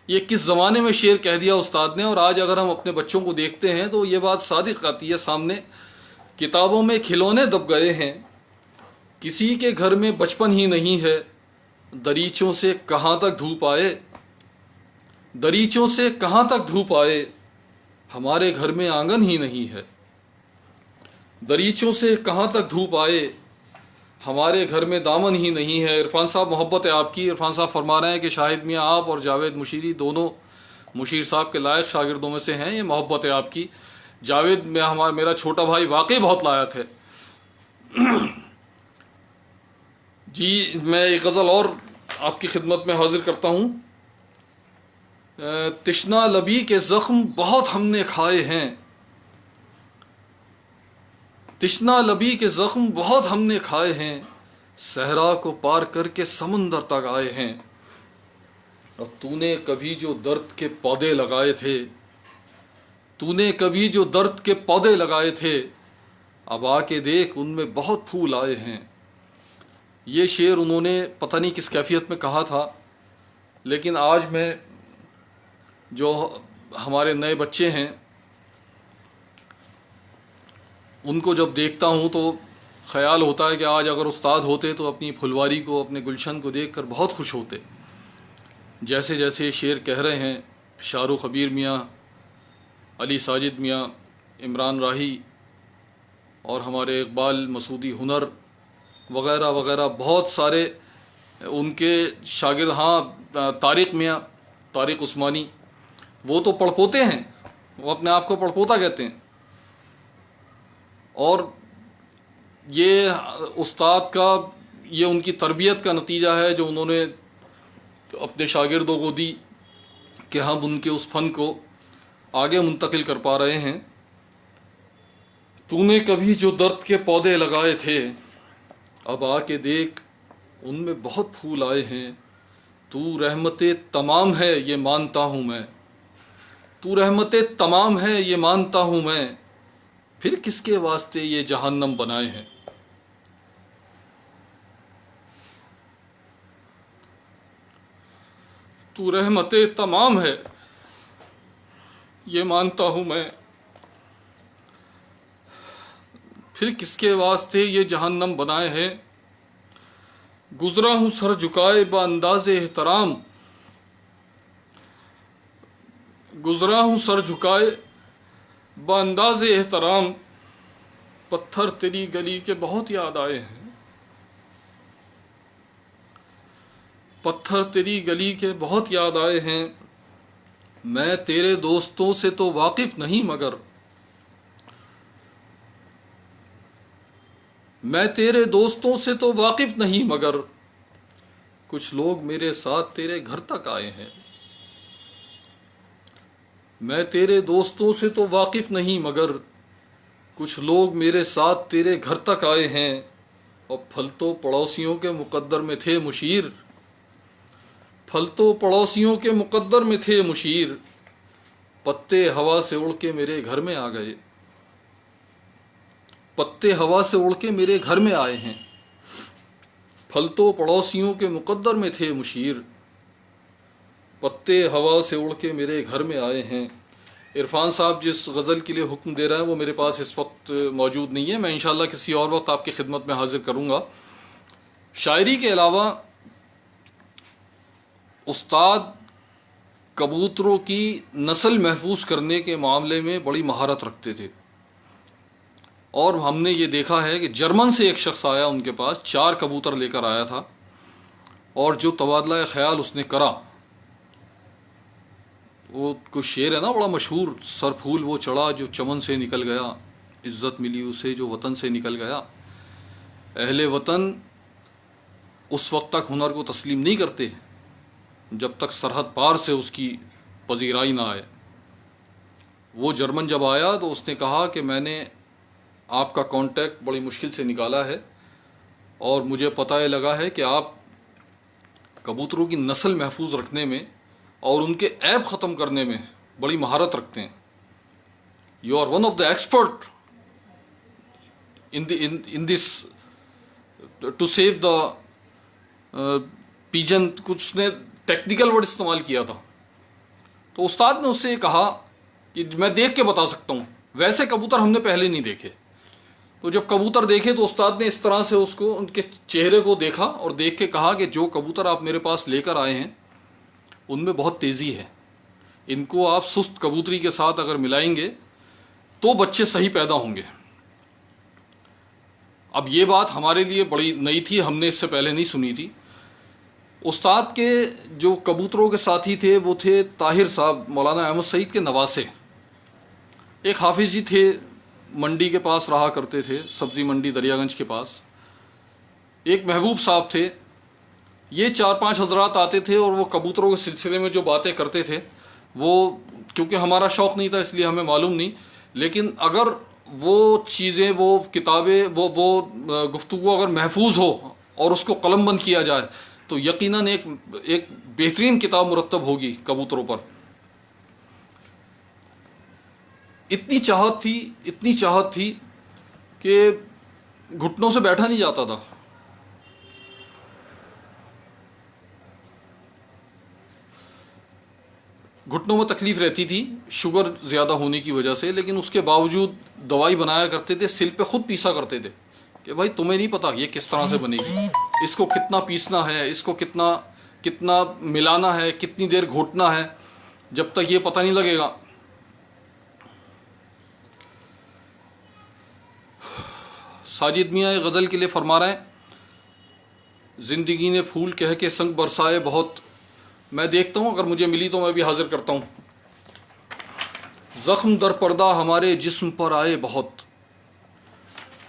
یہ کس زمانے میں شعر کہہ دیا استاد نے، اور آج اگر ہم اپنے بچوں کو دیکھتے ہیں تو یہ بات صادق آتی ہے سامنے۔ کتابوں میں کھلونے دب گئے ہیں، کسی کے گھر میں بچپن ہی نہیں ہے۔ دریچوں سے کہاں تک دھوپ آئے، دریچوں سے کہاں تک دھوپ آئے، ہمارے گھر میں آنگن ہی نہیں ہے۔ دریچوں سے کہاں تک دھوپ آئے، ہمارے گھر میں دامن ہی نہیں ہے۔ عرفان صاحب، محبت ہے آپ کی۔ عرفان صاحب فرما رہے ہیں کہ شاہد میاں آپ اور جاوید مشیری دونوں مشیر صاحب کے لائق شاگردوں میں سے ہیں، یہ محبت ہے آپ کی۔ جاوید میں میرا چھوٹا بھائی واقعی بہت لائق ہے۔ جی، میں ایک غزل اور آپ کی خدمت میں حاضر کرتا ہوں۔ تشنا لبی کے زخم بہت ہم نے کھائے ہیں، تشنا لبی کے زخم بہت ہم نے کھائے ہیں، صحرا کو پار کر کے سمندر تک آئے ہیں۔ اور تو نے کبھی جو درد کے پودے لگائے تھے، تو نے کبھی جو درد کے پودے لگائے تھے، اب آ کے دیکھ ان میں بہت پھول آئے ہیں۔ یہ شعر انہوں نے پتہ نہیں کس کیفیت میں کہا تھا، لیکن آج میں جو ہمارے نئے بچے ہیں ان کو جب دیکھتا ہوں تو خیال ہوتا ہے کہ آج اگر استاد ہوتے تو اپنی پھلواری کو، اپنے گلشن کو دیکھ کر بہت خوش ہوتے۔ جیسے جیسے شعر کہہ رہے ہیں شاہ رخ خبیر میاں، علی ساجد میاں، عمران راہی اور ہمارے اقبال مسعودی ہنر وغیرہ وغیرہ، بہت سارے ان کے شاگرد۔ ہاں، طارق میاں، طارق عثمانی، وہ تو پڑپوتے ہیں، وہ اپنے آپ کو پڑپوتا کہتے ہیں۔ اور یہ استاد کا، یہ ان کی تربیت کا نتیجہ ہے جو انہوں نے اپنے شاگردوں کو دی کہ ہم ان کے اس فن کو آگے منتقل کر پا رہے ہیں۔ تو نے کبھی جو درد کے پودے لگائے تھے، اب آ کے دیکھ ان میں بہت پھول آئے ہیں۔ تو رحمت تمام ہے یہ مانتا ہوں میں، تو رحمت تمام ہے یہ مانتا ہوں میں، پھر کس کے واسطے یہ جہنم بنائے ہیں۔ تو رحمت تمام ہے یہ مانتا ہوں میں، پھر کس کے واسطے یہ جہنم بنائے ہیں۔ گزرا ہوں سر جھکائے با انداز احترام، گزرا ہوں سر جھکائے با انداز احترام، پتھر تیری گلی کے بہت یاد آئے ہیں، پتھر تیری گلی کے بہت یاد آئے ہیں۔ میں تیرے دوستوں سے تو واقف نہیں مگر، میں تیرے دوستوں سے تو واقف نہیں مگر، کچھ لوگ میرے ساتھ تیرے گھر تک آئے ہیں۔ میں تیرے دوستوں سے تو واقف نہیں مگر، کچھ لوگ میرے ساتھ تیرے گھر تک آئے ہیں، اور پھل تو پڑوسیوں کے مقدر میں تھے مشیر، پھل تو پڑوسیوں کے مقدر میں تھے مشیر، پتے ہوا سے اڑ کے میرے گھر میں آ گئے، پتے ہوا سے اڑ کے میرے گھر میں آئے ہیں، پھل تو پڑوسیوں کے مقدر میں تھے مشیر، پتے ہوا سے اڑ کے میرے گھر میں آئے ہیں۔ عرفان صاحب جس غزل کے لیے حکم دے رہا ہے وہ میرے پاس اس وقت موجود نہیں ہے، میں انشاءاللہ کسی اور وقت آپ کی خدمت میں حاضر کروں گا۔ شاعری کے علاوہ استاد کبوتروں کی نسل محفوظ کرنے کے معاملے میں بڑی مہارت رکھتے تھے، اور ہم نے یہ دیکھا ہے کہ جرمن سے ایک شخص آیا ان کے پاس، 4 کبوتر لے کر آیا تھا، اور جو تبادلہ خیال اس نے کرا، وہ کچھ شعر ہے نا بڑا مشہور، سر پھول وہ چڑھا جو چمن سے نکل گیا، عزت ملی اسے جو وطن سے نکل گیا۔ اہل وطن اس وقت تک ہنر کو تسلیم نہیں کرتے جب تک سرحد پار سے اس کی پذیرائی نہ آئے۔ وہ جرمن جب آیا تو اس نے کہا کہ میں نے آپ کا کانٹیکٹ بڑی مشکل سے نکالا ہے، اور مجھے پتہ یہ لگا ہے کہ آپ کبوتروں کی نسل محفوظ رکھنے میں اور ان کے عیب ختم کرنے میں بڑی مہارت رکھتے ہیں۔ You are one of the expert in this to save the pigeon, کچھ اس نے ٹیکنیکل ورڈ استعمال کیا تھا۔ تو استاد نے اس سے یہ کہا کہ میں دیکھ کے بتا سکتا ہوں، ویسے کبوتر ہم نے پہلے نہیں دیکھے۔ تو جب کبوتر دیکھے تو استاد نے اس طرح سے اس کو ان کے چہرے کو دیکھا اور دیکھ کے کہا کہ جو کبوتر آپ میرے پاس لے کر آئے ہیں ان میں بہت تیزی ہے، ان کو آپ سست کبوتری کے ساتھ اگر ملائیں گے تو بچے صحیح پیدا ہوں گے۔ اب یہ بات ہمارے لیے بڑی نئی تھی، ہم نے اس سے پہلے نہیں سنی تھی۔ استاد کے جو کبوتروں کے ساتھی تھے وہ تھے طاہر صاحب، مولانا احمد سعید کے نواسے۔ ایک حافظ جی تھے، منڈی کے پاس رہا کرتے تھے، سبزی منڈی دریا گنج کے پاس۔ ایک محبوب صاحب تھے، یہ 4-5 حضرات آتے تھے اور وہ کبوتروں کے سلسلے میں جو باتیں کرتے تھے، وہ کیونکہ ہمارا شوق نہیں تھا اس لیے ہمیں معلوم نہیں، لیکن اگر وہ چیزیں، وہ کتابیں، وہ گفتگو اگر محفوظ ہو اور اس کو قلم بند کیا جائے تو یقیناً ایک بہترین کتاب مرتب ہوگی کبوتروں پر۔ اتنی چاہت تھی کہ گھٹنوں سے بیٹھا نہیں جاتا تھا۔ گھٹنوں میں تکلیف رہتی تھی شوگر زیادہ ہونے کی وجہ سے، لیکن اس کے باوجود دوائی بنایا کرتے تھے، سل پہ خود پیسا کرتے تھے کہ بھائی تمہیں نہیں پتا یہ کس طرح سے بنے گی، اس کو کتنا پیسنا ہے، اس کو کتنا ملانا ہے، کتنی دیر گھوٹنا ہے، جب تک یہ پتہ نہیں لگے گا۔ ساجد میاں ایک غزل کے لیے فرما رہے ہیں، زندگی نے پھول کہہ کے سنگ برسائے بہت، میں دیکھتا ہوں اگر مجھے ملی تو میں بھی حاضر کرتا ہوں۔ زخم در پردہ ہمارے جسم پر آئے بہت،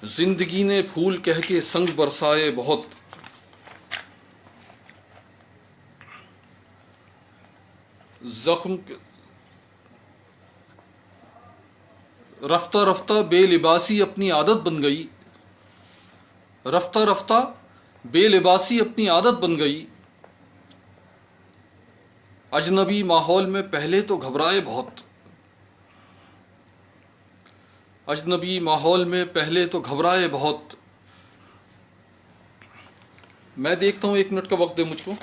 زندگی نے پھول کہہ کے سنگ برسائے بہت، زخم رفتہ رفتہ بے لباسی اپنی عادت بن گئی، رفتہ رفتہ بے لباسی اپنی عادت بن گئی، اجنبی ماحول میں پہلے تو گھبرائے بہت، اجنبی ماحول میں پہلے تو گھبرائے بہت۔ میں دیکھتا ہوں 1 منٹ کا وقت دے مجھ کو۔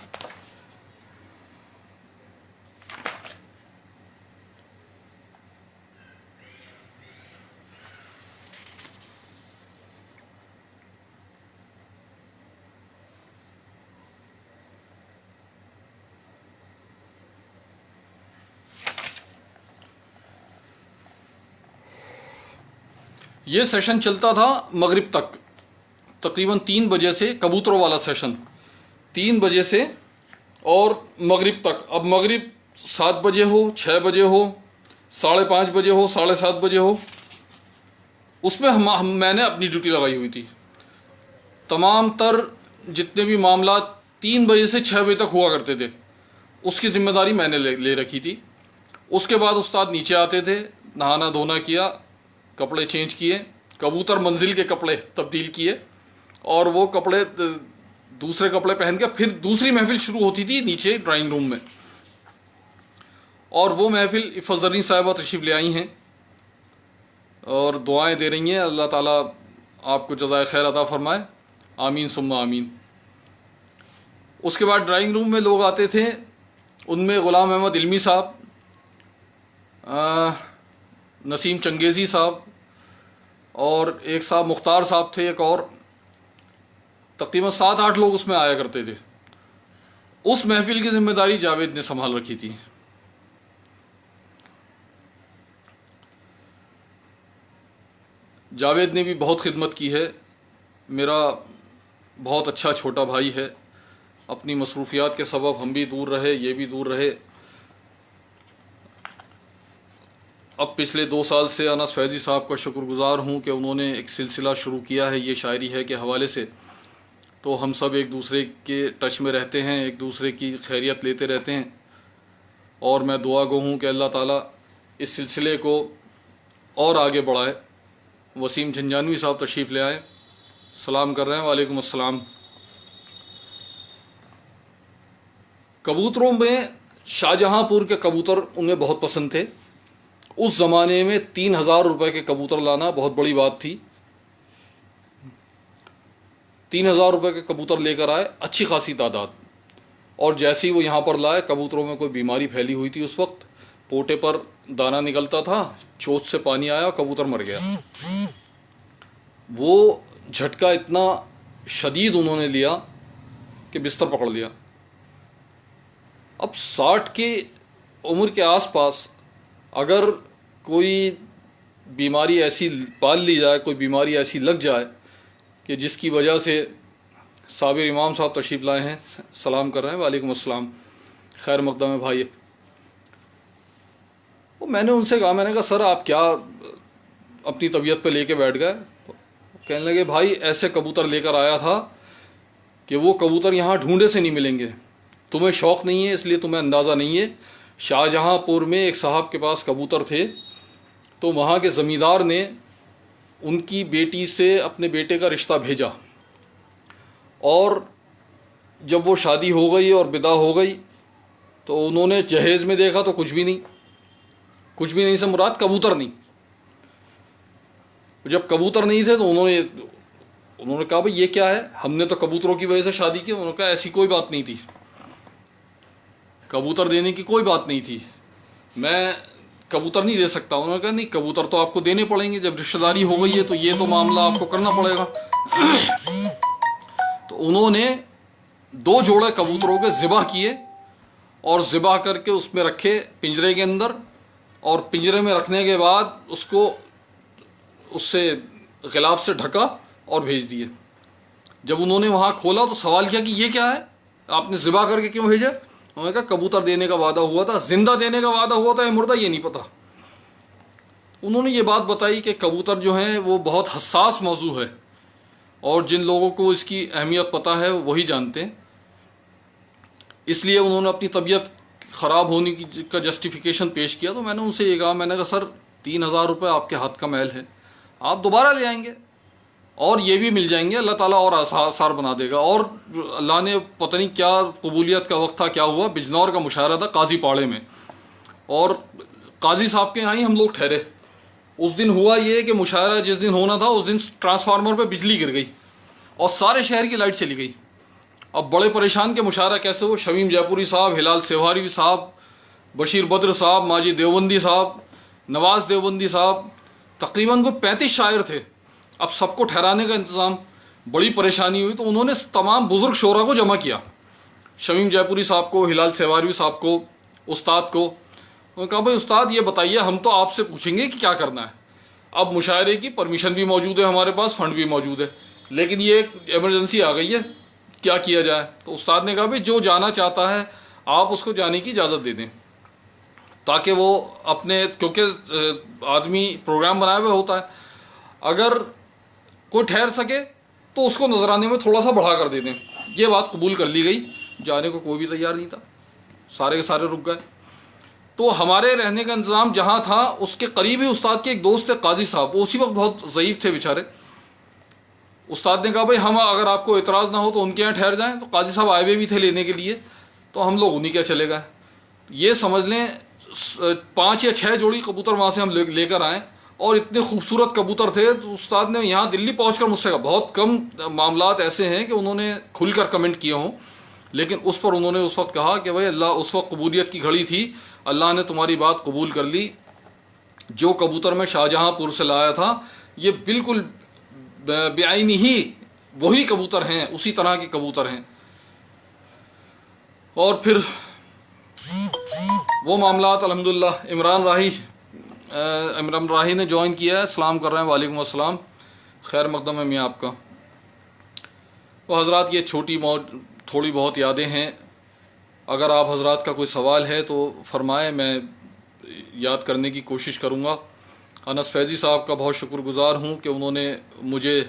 یہ سیشن چلتا تھا مغرب تک، تقریباً 3 بجے سے، کبوتروں والا سیشن 3 بجے سے اور مغرب تک۔ اب مغرب 7 بجے ہو، 6 بجے ہو، 5:30 بجے ہو، 7:30 بجے ہو، اس میں میں نے اپنی ڈیوٹی لگائی ہوئی تھی۔ تمام تر جتنے بھی معاملات 3 بجے سے 6 بجے تک ہوا کرتے تھے، اس کی ذمہ داری میں نے لے رکھی تھی۔ اس کے بعد استاد نیچے آتے تھے، نہانا دھونا کیا، کپڑے چینج کیے، کبوتر منزل کے کپڑے تبدیل کیے، اور وہ کپڑے دوسرے کپڑے پہن کے پھر دوسری محفل شروع ہوتی تھی نیچے ڈرائنگ روم میں۔ اور وہ محفل عفت زرین صاحبہ تشریف لے آئی ہیں اور دعائیں دے رہی ہیں، اللہ تعالیٰ آپ کو جزائے خیر عطا فرمائے، آمین ثم آمین۔ اس کے بعد ڈرائنگ روم میں لوگ آتے تھے، ان میں غلام احمد علمی صاحب، نسیم چنگیزی صاحب، اور ایک صاحب مختار صاحب تھے، ایک اور، تقریباً 7-8 لوگ اس میں آیا کرتے تھے۔ اس محفل کی ذمہ داری جاوید نے سنبھال رکھی تھی۔ جاوید نے بھی بہت خدمت کی ہے، میرا بہت اچھا چھوٹا بھائی ہے۔ اپنی مصروفیات کے سبب ہم بھی دور رہے، یہ بھی دور رہے۔ اب پچھلے 2 سال سے انس فیضی صاحب کا شکر گزار ہوں کہ انہوں نے ایک سلسلہ شروع کیا ہے یہ شاعری ہے کے حوالے سے، تو ہم سب ایک دوسرے کے ٹچ میں رہتے ہیں، ایک دوسرے کی خیریت لیتے رہتے ہیں، اور میں دعا گو ہوں کہ اللہ تعالیٰ اس سلسلے کو اور آگے بڑھائے۔ وسیم جھنجانوی صاحب تشریف لے آئے، سلام کر رہے ہیں۔ وعلیکم السلام۔ کبوتروں میں شاہجہاں پور کے کبوتر انہیں بہت پسند تھے۔ اس زمانے میں 3000 روپے کے کبوتر لانا بہت بڑی بات تھی۔ 3000 روپے کے کبوتر لے کر آئے، اچھی خاصی تعداد، اور جیسے ہی وہ یہاں پر لائے، کبوتروں میں کوئی بیماری پھیلی ہوئی تھی اس وقت، پوٹے پر دانہ نکلتا تھا، چوچ سے پانی آیا، کبوتر مر گیا۔ وہ جھٹکا اتنا شدید انہوں نے لیا کہ بستر پکڑ لیا۔ اب 60 کی عمر کے آس پاس اگر کوئی بیماری ایسی پال لی جائے، کوئی بیماری ایسی لگ جائے کہ جس کی وجہ سے، صابر امام صاحب تشریف لائے ہیں، سلام کر رہے ہیں۔ وعلیکم السلام، خیر مقدم ہے بھائی۔ میں نے ان سے کہا، میں نے کہا سر آپ کیا اپنی طبیعت پہ لے کے بیٹھ گئے؟ کہنے لگے بھائی ایسے کبوتر لے کر آیا تھا کہ وہ کبوتر یہاں ڈھونڈے سے نہیں ملیں گے، تمہیں شوق نہیں ہے اس لیے تمہیں اندازہ نہیں ہے۔ شاہجہاں پور میں ایک صاحب کے پاس کبوتر تھے، تو وہاں کے زمیندار نے ان کی بیٹی سے اپنے بیٹے کا رشتہ بھیجا، اور جب وہ شادی ہو گئی اور بدا ہو گئی تو انہوں نے جہیز میں دیکھا تو کچھ بھی نہیں، کچھ بھی نہیں سے مراد کبوتر نہیں۔ جب کبوتر نہیں تھے تو انہوں نے کہا بھئی یہ کیا ہے، ہم نے تو کبوتروں کی وجہ سے شادی کی۔ انہوں نے کہا ایسی کوئی بات نہیں تھی، کبوتر دینے کی کوئی بات نہیں تھی، میں کبوتر نہیں دے سکتا۔ انہوں نے کہا نہیں، کبوتر تو آپ کو دینے پڑیں گے، جب رشتہ داری ہو گئی ہے تو یہ تو معاملہ آپ کو کرنا پڑے گا۔ تو انہوں نے 2 جوڑے کبوتروں کے ذبح کیے، اور ذبح کر کے اس میں رکھے پنجرے کے اندر، اور پنجرے میں رکھنے کے بعد اس کو اس سے غلاف سے ڈھکا اور بھیج دیے۔ جب انہوں نے وہاں کھولا تو سوال کیا کہ یہ کیا ہے، آپ نے ذبح کر کے کیوں بھیجا؟ انہوں نے کہا کبوتر دینے کا وعدہ ہوا تھا، زندہ دینے کا وعدہ ہوا تھا یا مردہ یہ نہیں پتا۔ انہوں نے یہ بات بتائی کہ کبوتر جو ہیں وہ بہت حساس موضوع ہے، اور جن لوگوں کو اس کی اہمیت پتہ ہے وہی جانتے ہیں. اس لیے انہوں نے اپنی طبیعت خراب ہونے کی کا جسٹیفیکیشن پیش کیا. تو میں نے ان سے یہ کہا، میں نے کہا سر 3,000 روپے آپ کے ہاتھ کا میل ہے، آپ دوبارہ لے آئیں گے اور یہ بھی مل جائیں گے، اللہ تعالیٰ اور آسان بنا دے گا. اور اللہ نے پتہ نہیں کیا قبولیت کا وقت تھا، کیا ہوا، بجنور کا مشاعرہ تھا قاضی پاڑے میں، اور قاضی صاحب کے یہاں ہی ہم لوگ ٹھہرے. اس دن ہوا یہ کہ مشاعرہ جس دن ہونا تھا اس دن ٹرانسفارمر پہ بجلی گر گئی اور سارے شہر کی لائٹ چلی گئی. اب بڑے پریشان کہ مشاعرہ کیسے ہو. شمیم جے پوری صاحب، ہلال سیواری صاحب، بشیر بدر صاحب، ماجد دیوبندی صاحب، نواز دیوبندی صاحب، تقریباً کوئی 35 شاعر تھے. اب سب کو ٹھہرانے کا انتظام، بڑی پریشانی ہوئی. تو انہوں نے تمام بزرگ شعراء کو جمع کیا، شمیم جے پوری صاحب کو، ہلال سیواری صاحب کو، استاد کو. انہوں نے کہا بھائی استاد یہ بتائیے، ہم تو آپ سے پوچھیں گے کہ کیا کرنا ہے. اب مشاعرے کی پرمیشن بھی موجود ہے، ہمارے پاس فنڈ بھی موجود ہے، لیکن یہ ایک ایمرجنسی آ گئی ہے، کیا کیا جائے. تو استاد نے کہا بھائی جو جانا چاہتا ہے آپ اس کو جانے کی اجازت دے دیں، تاکہ وہ اپنے، کیونکہ آدمی پروگرام بنایا ہوا ہوتا ہے، اگر کوئی ٹھہر سکے تو اس کو نذرانے میں تھوڑا سا بڑھا کر دے دیں. یہ بات قبول کر لی گئی. جانے کو کوئی بھی تیار نہیں تھا، سارے کے سارے رک گئے. تو ہمارے رہنے کا انتظام جہاں تھا، اس کے قریبی استاد کے ایک دوست تھے قاضی صاحب، وہ اسی وقت بہت ضعیف تھے بیچارے. استاد نے کہا بھائی ہم اگر آپ کو اعتراض نہ ہو تو ان کے یہاں ٹھہر جائیں. تو قاضی صاحب آئے ہوئے بھی تھے لینے کے لیے، تو ہم لوگ انہیں کے چلے گئے. یہ سمجھ لیں 5 یا 6 جوڑی کبوتر وہاں سے ہم لے کر آئے، اور اتنے خوبصورت کبوتر تھے. تو استاد نے یہاں دلی پہنچ کر مجھ سے کہا، بہت کم معاملات ایسے ہیں کہ انہوں نے کھل کر کمنٹ کیے ہوں، لیکن اس پر انہوں نے اس وقت کہا کہ بھائی اللہ، اس وقت قبولیت کی گھڑی تھی، اللہ نے تمہاری بات قبول کر لی. جو کبوتر میں شاہجہاں پور سے لایا تھا یہ بالکل بعینی ہی وہی کبوتر ہیں، اسی طرح کے کبوتر ہیں. اور پھر وہ معاملات الحمدللہ. عمران راہی نے جوائن کیا ہے، سلام کر رہے ہیں. وعلیکم السلام، خیر مقدم ہے میاں آپ کا. تو حضرات یہ چھوٹی تھوڑی بہت یادیں ہیں. اگر آپ حضرات کا کوئی سوال ہے تو فرمائیں، میں یاد کرنے کی کوشش کروں گا. انس فیضی صاحب کا بہت شکر گزار ہوں کہ انہوں نے مجھے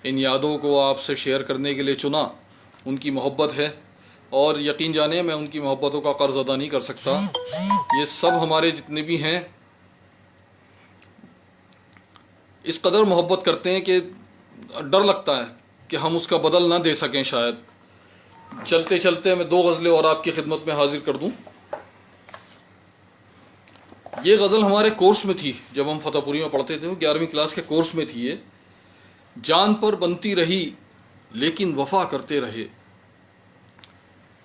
ان یادوں کو آپ سے شیئر کرنے کے لیے چنا. ان کی محبت ہے، اور یقین جانیں میں ان کی محبتوں کا قرض ادا نہیں کر سکتا. یہ سب ہمارے جتنے بھی ہیں اس قدر محبت کرتے ہیں کہ ڈر لگتا ہے کہ ہم اس کا بدل نہ دے سکیں شاید. چلتے چلتے میں 2 غزلیں اور آپ کی خدمت میں حاضر کر دوں. یہ غزل ہمارے کورس میں تھی جب ہم فتح پوری میں پڑھتے تھے، 11ویں کلاس کے کورس میں تھی. یہ جان پر بنتی رہی لیکن وفا کرتے رہے،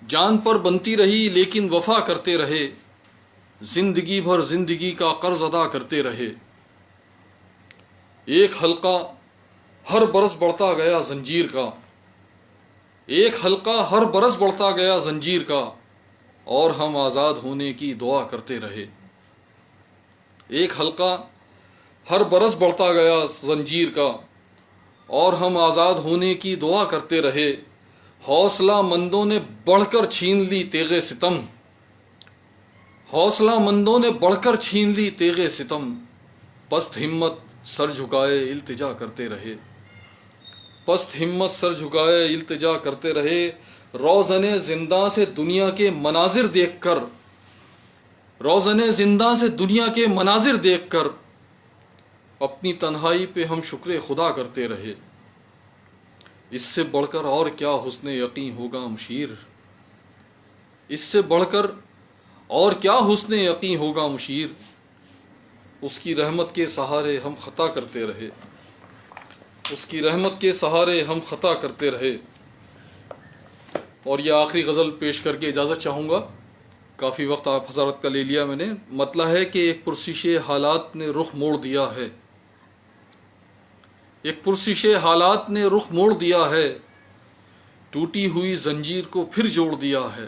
جان پر بنتی رہی لیکن وفا کرتے رہے، زندگی بھر زندگی کا قرض ادا کرتے رہے. ایک حلقہ ہر برس بڑھتا گیا زنجیر کا، ایک حلقہ ہر برس بڑھتا گیا زنجیر کا، اور ہم آزاد ہونے کی دعا کرتے رہے. ایک حلقہ ہر برس بڑھتا گیا زنجیر کا، اور ہم آزاد ہونے کی دعا کرتے رہے. حوصلہ مندوں نے بڑھ کر چھین لی تیغ ستم، حوصلہ مندوں نے بڑھ کر چھین لی تیغ ستم، پست ہمت سر جھکائے التجا کرتے رہے، پست ہمت سر جھکائے التجا کرتے رہے. روزن زندہ سے دنیا کے مناظر دیکھ کر، روزن زندہ سے دنیا کے مناظر دیکھ کر، اپنی تنہائی پہ ہم شکر خدا کرتے رہے. اس سے بڑھ کر اور کیا حسن یقین ہوگا مشیر، اس سے بڑھ کر اور کیا حسن یقین ہوگا مشیر. اس کی رحمت کے سہارے ہم خطا کرتے رہے، اس کی رحمت کے سہارے ہم خطا کرتے رہے. اور یہ آخری غزل پیش کر کے اجازت چاہوں گا، کافی وقت آپ حضرت کا لے لیا میں نے. مطلب ہے کہ ایک پرسش حالات نے رخ موڑ دیا ہے، ایک پرسش حالات نے رخ موڑ دیا ہے، ٹوٹی ہوئی زنجیر کو پھر جوڑ دیا ہے.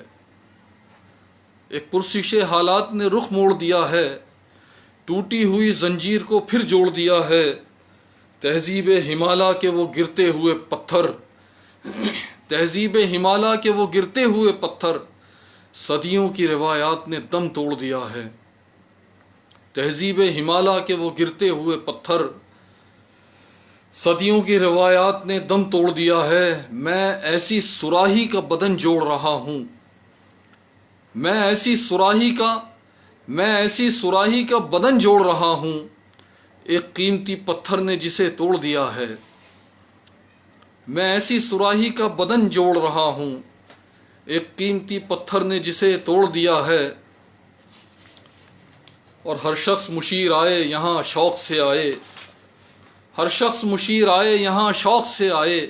ایک پرسش حالات نے رخ موڑ دیا ہے، ٹوٹی ہوئی زنجیر کو پھر جوڑ دیا ہے. تہذیب ہمالیہ کے وہ گرتے ہوئے پتھر، تہذیب ہمالیہ کے وہ گرتے ہوئے پتھر، صدیوں کی روایات نے دم توڑ دیا ہے. تہذیب ہمالیہ کے وہ گرتے ہوئے پتھر، صدیوں کی روایات نے دم توڑ دیا ہے۔ میں ایسی صراحی کا بدن جوڑ رہا ہوں، میں ایسی صراحی کا بدن جوڑ رہا ہوں، ایک قیمتی پتھر نے جسے توڑ دیا ہے۔ میں ایسی صراحی کا بدن جوڑ رہا ہوں، ایک قیمتی پتھر نے جسے توڑ دیا ہے۔ اور ہر شخص مشیر آئے یہاں شوق سے آئے، ہر شخص مشیر آئے یہاں شوق سے آئے،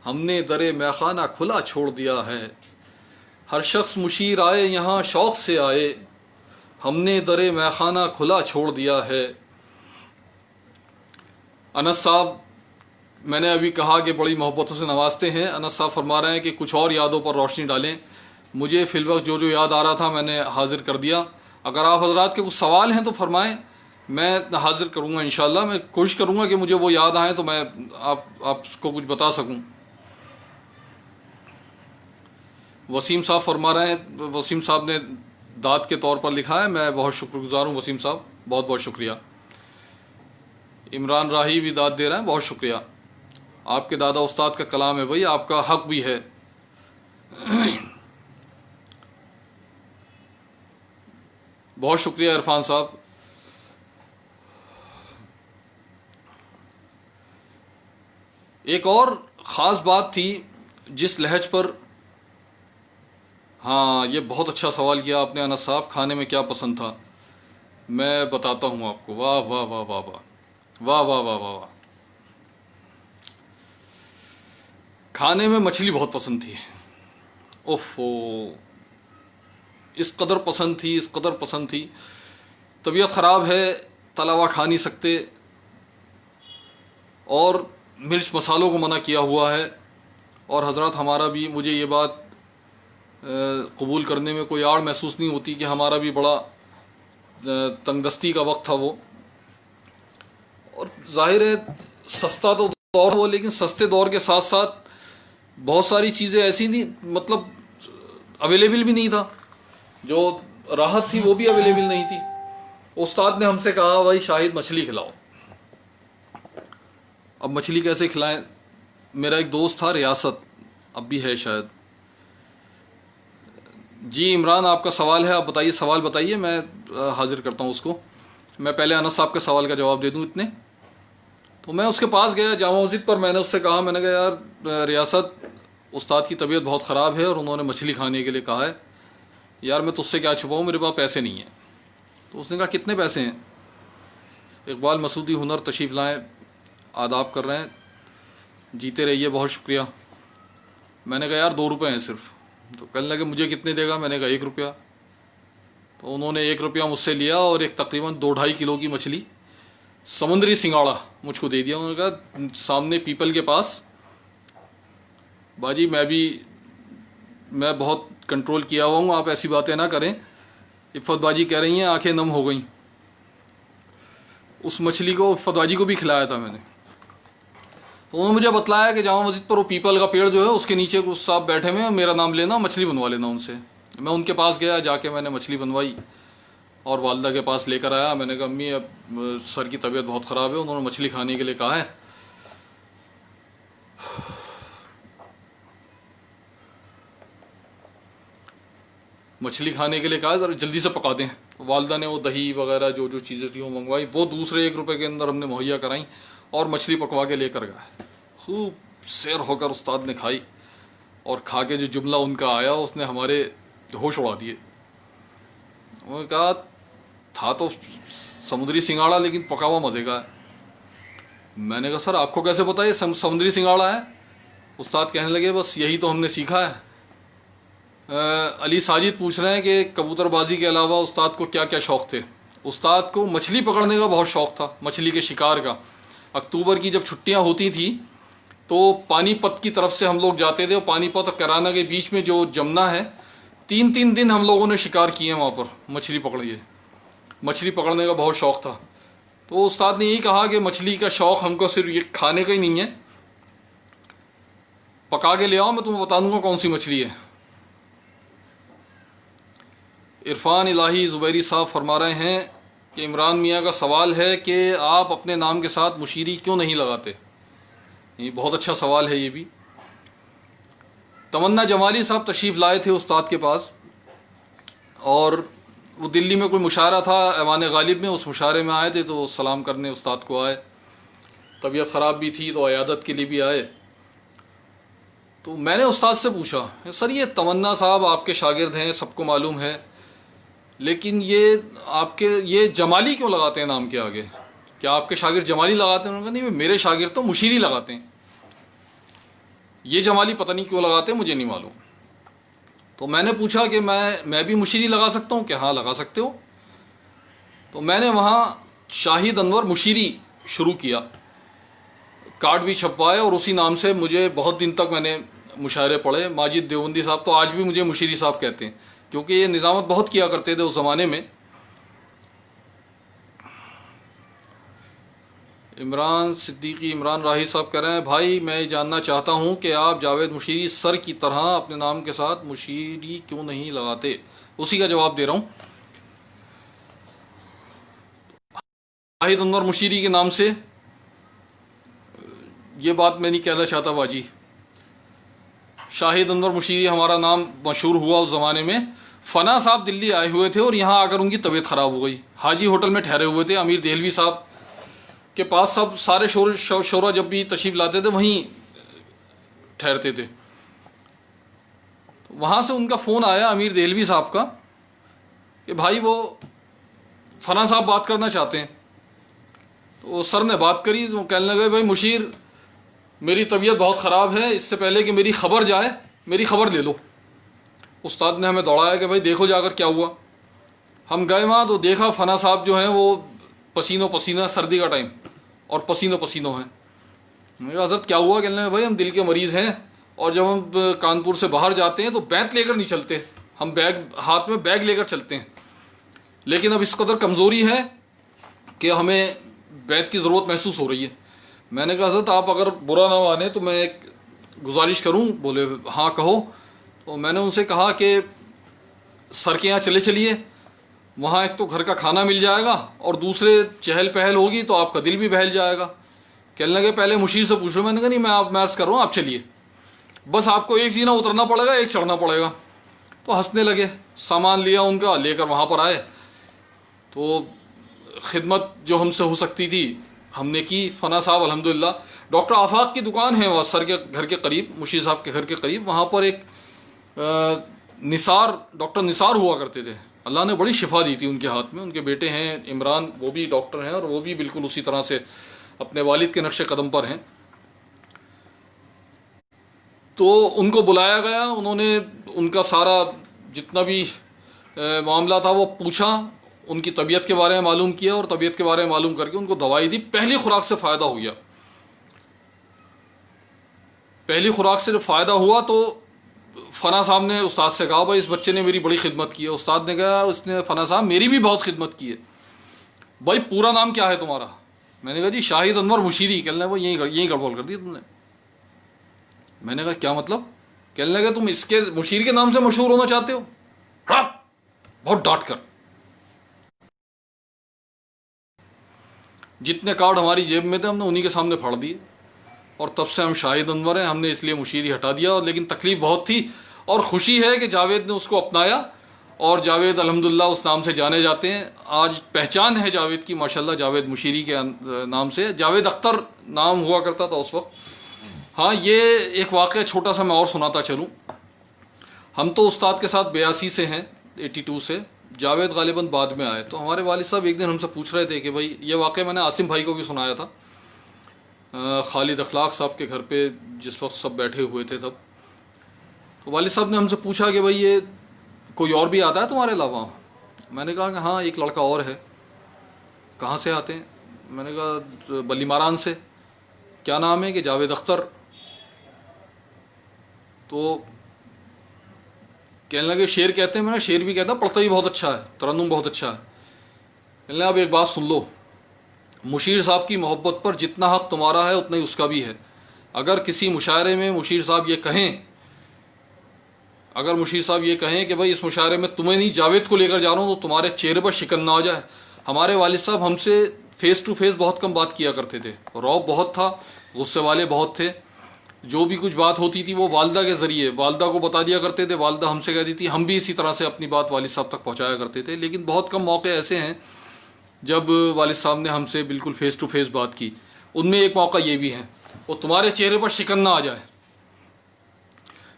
ہم نے در میخانہ کھلا چھوڑ دیا ہے۔ ہر شخص مشیر آئے یہاں شوق سے آئے، ہم نے در میخانہ کھلا چھوڑ دیا ہے۔ انس صاحب، میں نے ابھی کہا کہ بڑی محبتوں سے نوازتے ہیں۔ انس صاحب فرما رہے ہیں کہ کچھ اور یادوں پر روشنی ڈالیں۔ مجھے فی الوقت جو یاد آ رہا تھا میں نے حاضر کر دیا۔ اگر آپ حضرات کے کچھ سوال ہیں تو فرمائیں، میں حاضر کروں گا انشاءاللہ۔ میں کوشش کروں گا کہ مجھے وہ یاد آئیں تو میں آپ کو کچھ بتا سکوں۔ وسیم صاحب فرما رہے ہیں، وسیم صاحب نے داد کے طور پر لکھا ہے، میں بہت شکر گزار ہوں وسیم صاحب، بہت بہت شکریہ۔ عمران راہی بھی داد دے رہے ہیں، بہت شکریہ۔ آپ کے دادا استاد کا کلام ہے بھائی، آپ کا حق بھی ہے۔ بہت شکریہ عرفان صاحب۔ ایک اور خاص بات تھی جس لہج پر، ہاں یہ بہت اچھا سوال کیا آپ نے انس صاحب، کھانے میں کیا پسند تھا؟ میں بتاتا ہوں آپ کو۔ واہ واہ واہ واہ واہ واہ واہ واہ واہ واہ، کھانے میں مچھلی بہت پسند تھی۔ اوفو، اس قدر پسند تھی، اس قدر پسند تھی۔ طبیعت خراب ہے، تلا ہوا کھا نہیں سکتے، اور مرچ مسالوں کو منع کیا ہوا ہے۔ اور حضرات ہمارا بھی، مجھے یہ بات قبول کرنے میں کوئی آڑ محسوس نہیں ہوتی کہ ہمارا بھی بڑا تنگ دستی کا وقت تھا وہ۔ اور ظاہر ہے سستا تو دور ہو، لیکن سستے دور کے ساتھ ساتھ بہت ساری چیزیں ایسی نہیں، مطلب اویلیبل بھی نہیں تھا، جو راحت تھی وہ بھی اویلیبل نہیں تھی۔ استاد نے ہم سے کہا بھائی شاہد مچھلی کھلاؤ۔ اب مچھلی کیسے کھلائیں؟ میرا ایک دوست تھا ریاست، اب بھی ہے شاید۔ جی عمران، آپ کا سوال ہے، آپ بتائیے، سوال بتائیے، میں حاضر کرتا ہوں اس کو۔ میں پہلے انس صاحب کے سوال کا جواب دے دوں اتنے۔ تو میں اس کے پاس گیا جامع مسجد پر، میں نے اس سے کہا، میں نے کہا یار ریاست، استاد کی طبیعت بہت خراب ہے اور انہوں نے مچھلی کھانے کے لیے کہا ہے، یار میں تجھ سے کیا چھپاؤں، میرے پاس پیسے نہیں ہیں۔ تو اس نے کہا کتنے پیسے ہیں؟ اقبال مسعودی ہنر تشریف لائیں، آداب کر رہے ہیں، جیتے رہیے، بہت شکریہ۔ میں نے کہا یار 2 روپے ہیں صرف۔ تو کہنے لگے مجھے کتنے دے گا؟ میں نے کہا 1 روپیہ۔ تو انہوں نے 1 روپیہ مجھ سے لیا اور ایک تقریباً 2-2.5 کلو کی مچھلی، سمندری سنگاڑا، مجھ کو دے دیا۔ انہوں نے کہا سامنے پیپل کے پاس، باجی میں بہت کنٹرول کیا ہوا ہوں، آپ ایسی باتیں نہ کریں۔ عفت باجی کہہ رہی ہیں آنکھیں نم ہو گئیں۔ اس مچھلی کو عفت باجی کو بھی کھلایا تھا میں نے۔ تو انہوں نے مجھے بتلایا کہ جامع مسجد پر وہ پیپل کا پیڑ جو ہے اس کے نیچے کچھ صاحب بیٹھے ہوئے ہیں، میرا نام لینا، مچھلی بنوا لینا ان سے۔ میں ان کے پاس گیا، جا کے میں نے مچھلی بنوائی اور والدہ کے پاس لے کر آیا۔ میں نے کہا امی اب سر کی طبیعت بہت خراب ہے، انہوں نے مچھلی کھانے کے لیے کہا ہے۔ مچھلی کھانے کے لیے کہا ذرا جلدی سے پکا دیں۔ والدہ نے وہ دہی وغیرہ جو چیزیں تھیں وہ منگوائی، وہ دوسرے 1 روپے کے اندر ہم نے مہیا کرائیں اور مچھلی پکوا کے لے کر گئے۔ خوب سیر ہو کر استاد نے کھائی، اور کھا کے جو جملہ ان کا آیا اس نے ہمارے ہوش اڑا دیے۔ انہوں نے کہا تھا تو سمندری سنگاڑا لیکن پکا ہوا مزے کا ہے۔ میں نے کہا سر آپ کو کیسے پتا یہ سمندری سنگاڑا ہے؟ استاد کہنے لگے بس یہی تو ہم نے سیکھا ہے۔ علی ساجد پوچھ رہے ہیں کہ کبوتر بازی کے علاوہ استاد کو کیا کیا شوق تھے؟ استاد کو مچھلی پکڑنے کا بہت شوق تھا، مچھلی کے شکار کا۔ اکتوبر کی جب چھٹیاں ہوتی تھیں تو پانی پت کی طرف سے ہم لوگ جاتے تھے، اور پانی پت اور کیرانہ کے بیچ میں جو جمنا ہے، 3 دن ہم لوگوں نے شکار کیے ہیں وہاں پر، مچھلی پکڑیے، مچھلی پکڑنے کا بہت شوق تھا۔ تو استاد نے یہی کہا کہ مچھلی کا شوق ہم کو صرف یہ کھانے کا ہی نہیں ہے، پکا کے لے آؤ، میں تمہیں بتا دوں گا کون سی مچھلی ہے۔ عرفان الہی زبیری صاحب فرما رہے ہیں کہ عمران میاں کا سوال ہے کہ آپ اپنے نام کے ساتھ مشیری کیوں نہیں لگاتے. یہ بہت اچھا سوال ہے. یہ بھی تمنا جمالی صاحب تشریف لائے تھے استاد کے پاس، اور وہ دلی میں کوئی مشاعرہ تھا ایوان غالب میں، اس مشاعرے میں آئے تھے تو سلام کرنے استاد کو آئے. طبیعت خراب بھی تھی تو عیادت کے لیے بھی آئے. تو میں نے استاد سے پوچھا، سر یہ تمنا صاحب آپ کے شاگرد ہیں، سب کو معلوم ہے، لیکن یہ آپ کے یہ جمالی کیوں لگاتے ہیں نام کے آگے؟ کیا آپ کے شاگرد جمالی لگاتے ہیں؟ انہوں نے کہا نہیں، میرے شاگرد تو مشیری لگاتے ہیں، یہ جمالی پتہ نہیں کیوں لگاتے ہیں، مجھے نہیں معلوم. تو میں نے پوچھا کہ میں بھی مشیری لگا سکتا ہوں؟ کہ ہاں لگا سکتے ہو. تو میں نے وہاں شاہد انور مشیری شروع کیا، کارڈ بھی چھپوائے، اور اسی نام سے مجھے بہت دن تک میں نے مشاعرے پڑھے. ماجد دیوبندی صاحب تو آج بھی مجھے مشیری صاحب کہتے ہیں، کیونکہ یہ نظامت بہت کیا کرتے تھے اس زمانے میں. عمران صدیقی عمران راہی صاحب کہہ رہے ہیں، بھائی میں یہ جاننا چاہتا ہوں کہ آپ جاوید مشیری سر کی طرح اپنے نام کے ساتھ مشیری کیوں نہیں لگاتے؟ اسی کا جواب دے رہا ہوں. شاہد انور مشیری کے نام سے یہ بات میں نہیں کہنا چاہتا باجی. شاہد انور مشیری ہمارا نام مشہور ہوا اس زمانے میں. فنا صاحب دلی آئے ہوئے تھے اور یہاں آ کر ان کی طبیعت خراب ہو گئی. حاجی ہوٹل میں ٹھہرے ہوئے تھے، امیر دہلوی صاحب کے پاس سب سارے شورا جب بھی تشریف لاتے تھے وہیں ٹھہرتے تھے. وہاں سے ان کا فون آیا امیر دہلوی صاحب کا کہ بھائی وہ فنا صاحب بات کرنا چاہتے ہیں. تو سر نے بات کری تو کہنے لگے، بھائی مشیر میری طبیعت بہت خراب ہے، اس سے پہلے کہ میری خبر جائے میری خبر لے لو. استاد نے ہمیں دوڑایا کہ بھائی دیکھو جا کر کیا ہوا. ہم گئے وہاں تو دیکھا فنا صاحب جو ہیں وہ پسینوں پسینہ، سردی کا ٹائم اور پسینوں پسینوں ہیں. میں کہا حضرت کیا ہوا؟ کہنے لگے بھائی ہم دل کے مریض ہیں، اور جب ہم کانپور سے باہر جاتے ہیں تو بیت لے کر نہیں چلتے، ہم ہاتھ میں بیگ لے کر چلتے ہیں، لیکن اب اس قدر کمزوری ہے کہ ہمیں بیت کی ضرورت محسوس ہو رہی ہے. میں نے کہا حضرت آپ اگر برا نہ مانے تو میں ایک گزارش کروں؟ بولے ہاں کہو. تو میں نے ان سے کہا کہ سر کے یہاں چلے چلیے، وہاں ایک تو گھر کا کھانا مل جائے گا اور دوسرے چہل پہل ہوگی تو آپ کا دل بھی بہل جائے گا. کہنے لگے پہلے مشیر سے پوچھ لو. میں نے کہا نہیں، میں عرض کر رہا ہوں آپ چلیے، بس آپ کو ایک زینہ اترنا پڑے گا، ایک چڑھنا پڑے گا. تو ہنسنے لگے. سامان لیا ان کا، لے کر وہاں پر آئے. تو خدمت جو ہم سے ہو سکتی تھی ہم نے کی. فنا صاحب الحمدللہ ڈاکٹر آفاق کی دکان ہے وہاں سر کے گھر کے قریب، مشیر صاحب کے گھر کے قریب، وہاں پر ایک ڈاکٹر نثار ہوا کرتے تھے. اللہ نے بڑی شفا دی تھی ان کے ہاتھ میں. ان کے بیٹے ہیں عمران، وہ بھی ڈاکٹر ہیں اور وہ بھی بالکل اسی طرح سے اپنے والد کے نقش قدم پر ہیں. تو ان کو بلایا گیا، انہوں نے ان کا سارا جتنا بھی معاملہ تھا وہ پوچھا، ان کی طبیعت کے بارے میں معلوم کیا، اور طبیعت کے بارے میں معلوم کر کے ان کو دوائی دی. پہلی خوراک سے فائدہ ہو گیا. پہلی خوراک سے جب فائدہ ہوا تو فنا صاحب نے استاد سے کہا بھائی اس بچے نے میری بڑی خدمت کی ہے. استاد نے کہا اس نے فنا صاحب میری بھی بہت خدمت کی ہے، بھائی پورا نام کیا ہے تمہارا؟ میں نے کہا جی شاہد انور مشیری. کہنے لگا وہ یہی گڑبڑ کر دی تم نے. میں نے کہا کیا مطلب؟ کہنے لگا تم اس کے مشیر کے نام سے مشہور ہونا چاہتے ہو؟ بہت ڈانٹ کر. جتنے کارڈ ہماری جیب میں تھے ہم نے انہی کے سامنے پھاڑ دیے، اور تب سے ہم شاہد انور ہیں. ہم نے اس لیے مشیری ہٹا دیا، لیکن تکلیف بہت تھی. اور خوشی ہے کہ جاوید نے اس کو اپنایا، اور جاوید الحمدللہ اس نام سے جانے جاتے ہیں. آج پہچان ہے جاوید کی ماشاءاللہ جاوید مشیری کے نام سے. جاوید اختر نام ہوا کرتا تھا اس وقت. ہاں یہ ایک واقعہ چھوٹا سا میں اور سناتا چلوں. ہم تو استاد کے ساتھ 82 سے ہیں، 82 سے. جاوید غالباً بعد میں آئے. تو ہمارے والد صاحب ایک دن ہم سے پوچھ رہے تھے کہ بھائی یہ واقعہ میں نے عاصم بھائی کو بھی سنایا تھا، خالد اخلاق صاحب کے گھر پہ جس وقت سب بیٹھے ہوئے تھے تب. تو والد صاحب نے ہم سے پوچھا کہ بھائی یہ کوئی اور بھی آتا ہے تمہارے علاوہ؟ میں نے کہا کہ ہاں ایک لڑکا اور ہے. کہاں سے آتے ہیں؟ میں نے کہا بلی ماران سے. کیا نام ہے؟ کہ جاوید اختر. تو کہنے لگے شعر کہتے ہیں؟ میں نے شعر بھی کہتا، پڑھتا ہی بہت اچھا ہے، ترنم بہت اچھا ہے. کہنے لگے اب ایک بات سن لو، مشیر صاحب کی محبت پر جتنا حق تمہارا ہے اتنا ہی اس کا بھی ہے. اگر کسی مشاعرے میں مشیر صاحب یہ کہیں کہ بھائی اس مشاعرے میں تمہیں نہیں جاوید کو لے کر جا رہا ہوں تو تمہارے چہرے پر شکن نہ آ جائے، ہمارے والد صاحب ہم سے فیس ٹو فیس بہت کم بات کیا کرتے تھے، رعب بہت تھا، غصے والے بہت تھے. جو بھی کچھ بات ہوتی تھی وہ والدہ کے ذریعے والدہ کو بتا دیا کرتے تھے، والدہ ہم سے کہتی تھی، ہم بھی اسی طرح سے اپنی بات والد صاحب تک پہنچایا کرتے تھے. لیکن بہت کم موقع ایسے ہیں جب والد صاحب نے ہم سے بالکل فیس ٹو فیس بات کی. ان میں ایک موقع یہ بھی ہے، وہ تمہارے چہرے پر شکن نہ آ جائے.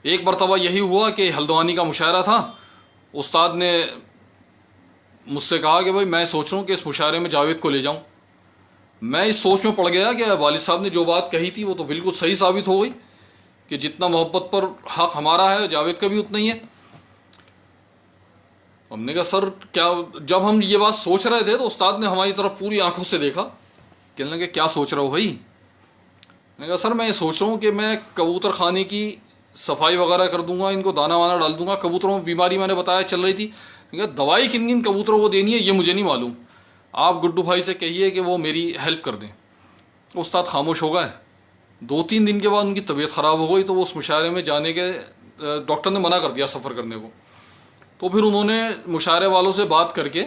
ایک مرتبہ یہی ہوا کہ ہلدوانی کا مشاعرہ تھا. استاد نے مجھ سے کہا کہ بھائی میں سوچ رہا ہوں کہ اس مشاعرے میں جاوید کو لے جاؤں. میں اس سوچ میں پڑ گیا کہ والد صاحب نے جو بات کہی تھی وہ تو بالکل صحیح ثابت ہو گئی کہ جتنا محبت پر حق ہمارا ہے جاوید کا بھی اتنا ہی ہے. ہم نے کہا سر کیا، جب ہم یہ بات سوچ رہے تھے تو استاد نے ہماری طرف پوری آنکھوں سے دیکھا. کہنے لگے کیا سوچ رہے ہو بھائی؟ میں نے کہا سر میں یہ سوچ رہا ہوں کہ میں کبوتر خانے کی صفائی وغیرہ کر دوں گا، ان کو دانہ وانا ڈال دوں گا. کبوتروں میں بیماری میں نے بتایا چل رہی تھی. میں نے کہا دوائی کن کن کبوتروں کو دینی ہے یہ مجھے نہیں معلوم، آپ گڈو بھائی سے کہیے کہ وہ میری ہیلپ کر دیں. استاد خاموش ہو گئے. 2-3 دن کے بعد ان کی طبیعت خراب ہو گئی تو وہ اس مشاعرے میں جانے کے ڈاکٹر نے منع کر دیا سفر کرنے کو. تو پھر انہوں نے مشاعرے والوں سے بات کر کے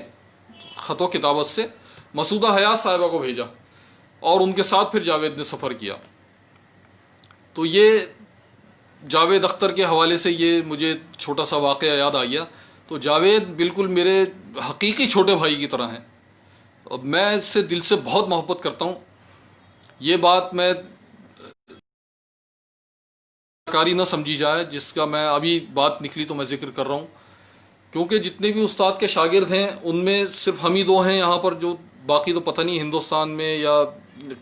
خط و کتابت سے مسعودہ حیات صاحبہ کو بھیجا اور ان کے ساتھ پھر جاوید نے سفر کیا. تو یہ جاوید اختر کے حوالے سے یہ مجھے چھوٹا سا واقعہ یاد آ گیا. تو جاوید بالکل میرے حقیقی چھوٹے بھائی کی طرح ہیں اور میں اس سے دل سے بہت محبت کرتا ہوں. یہ بات میں کاری نہ سمجھی جائے، جس کا میں ابھی بات نکلی تو میں ذکر کر رہا ہوں، کیونکہ جتنے بھی استاد کے شاگرد ہیں ان میں صرف ہم ہی دو ہیں یہاں پر، جو باقی تو پتہ نہیں ہندوستان میں یا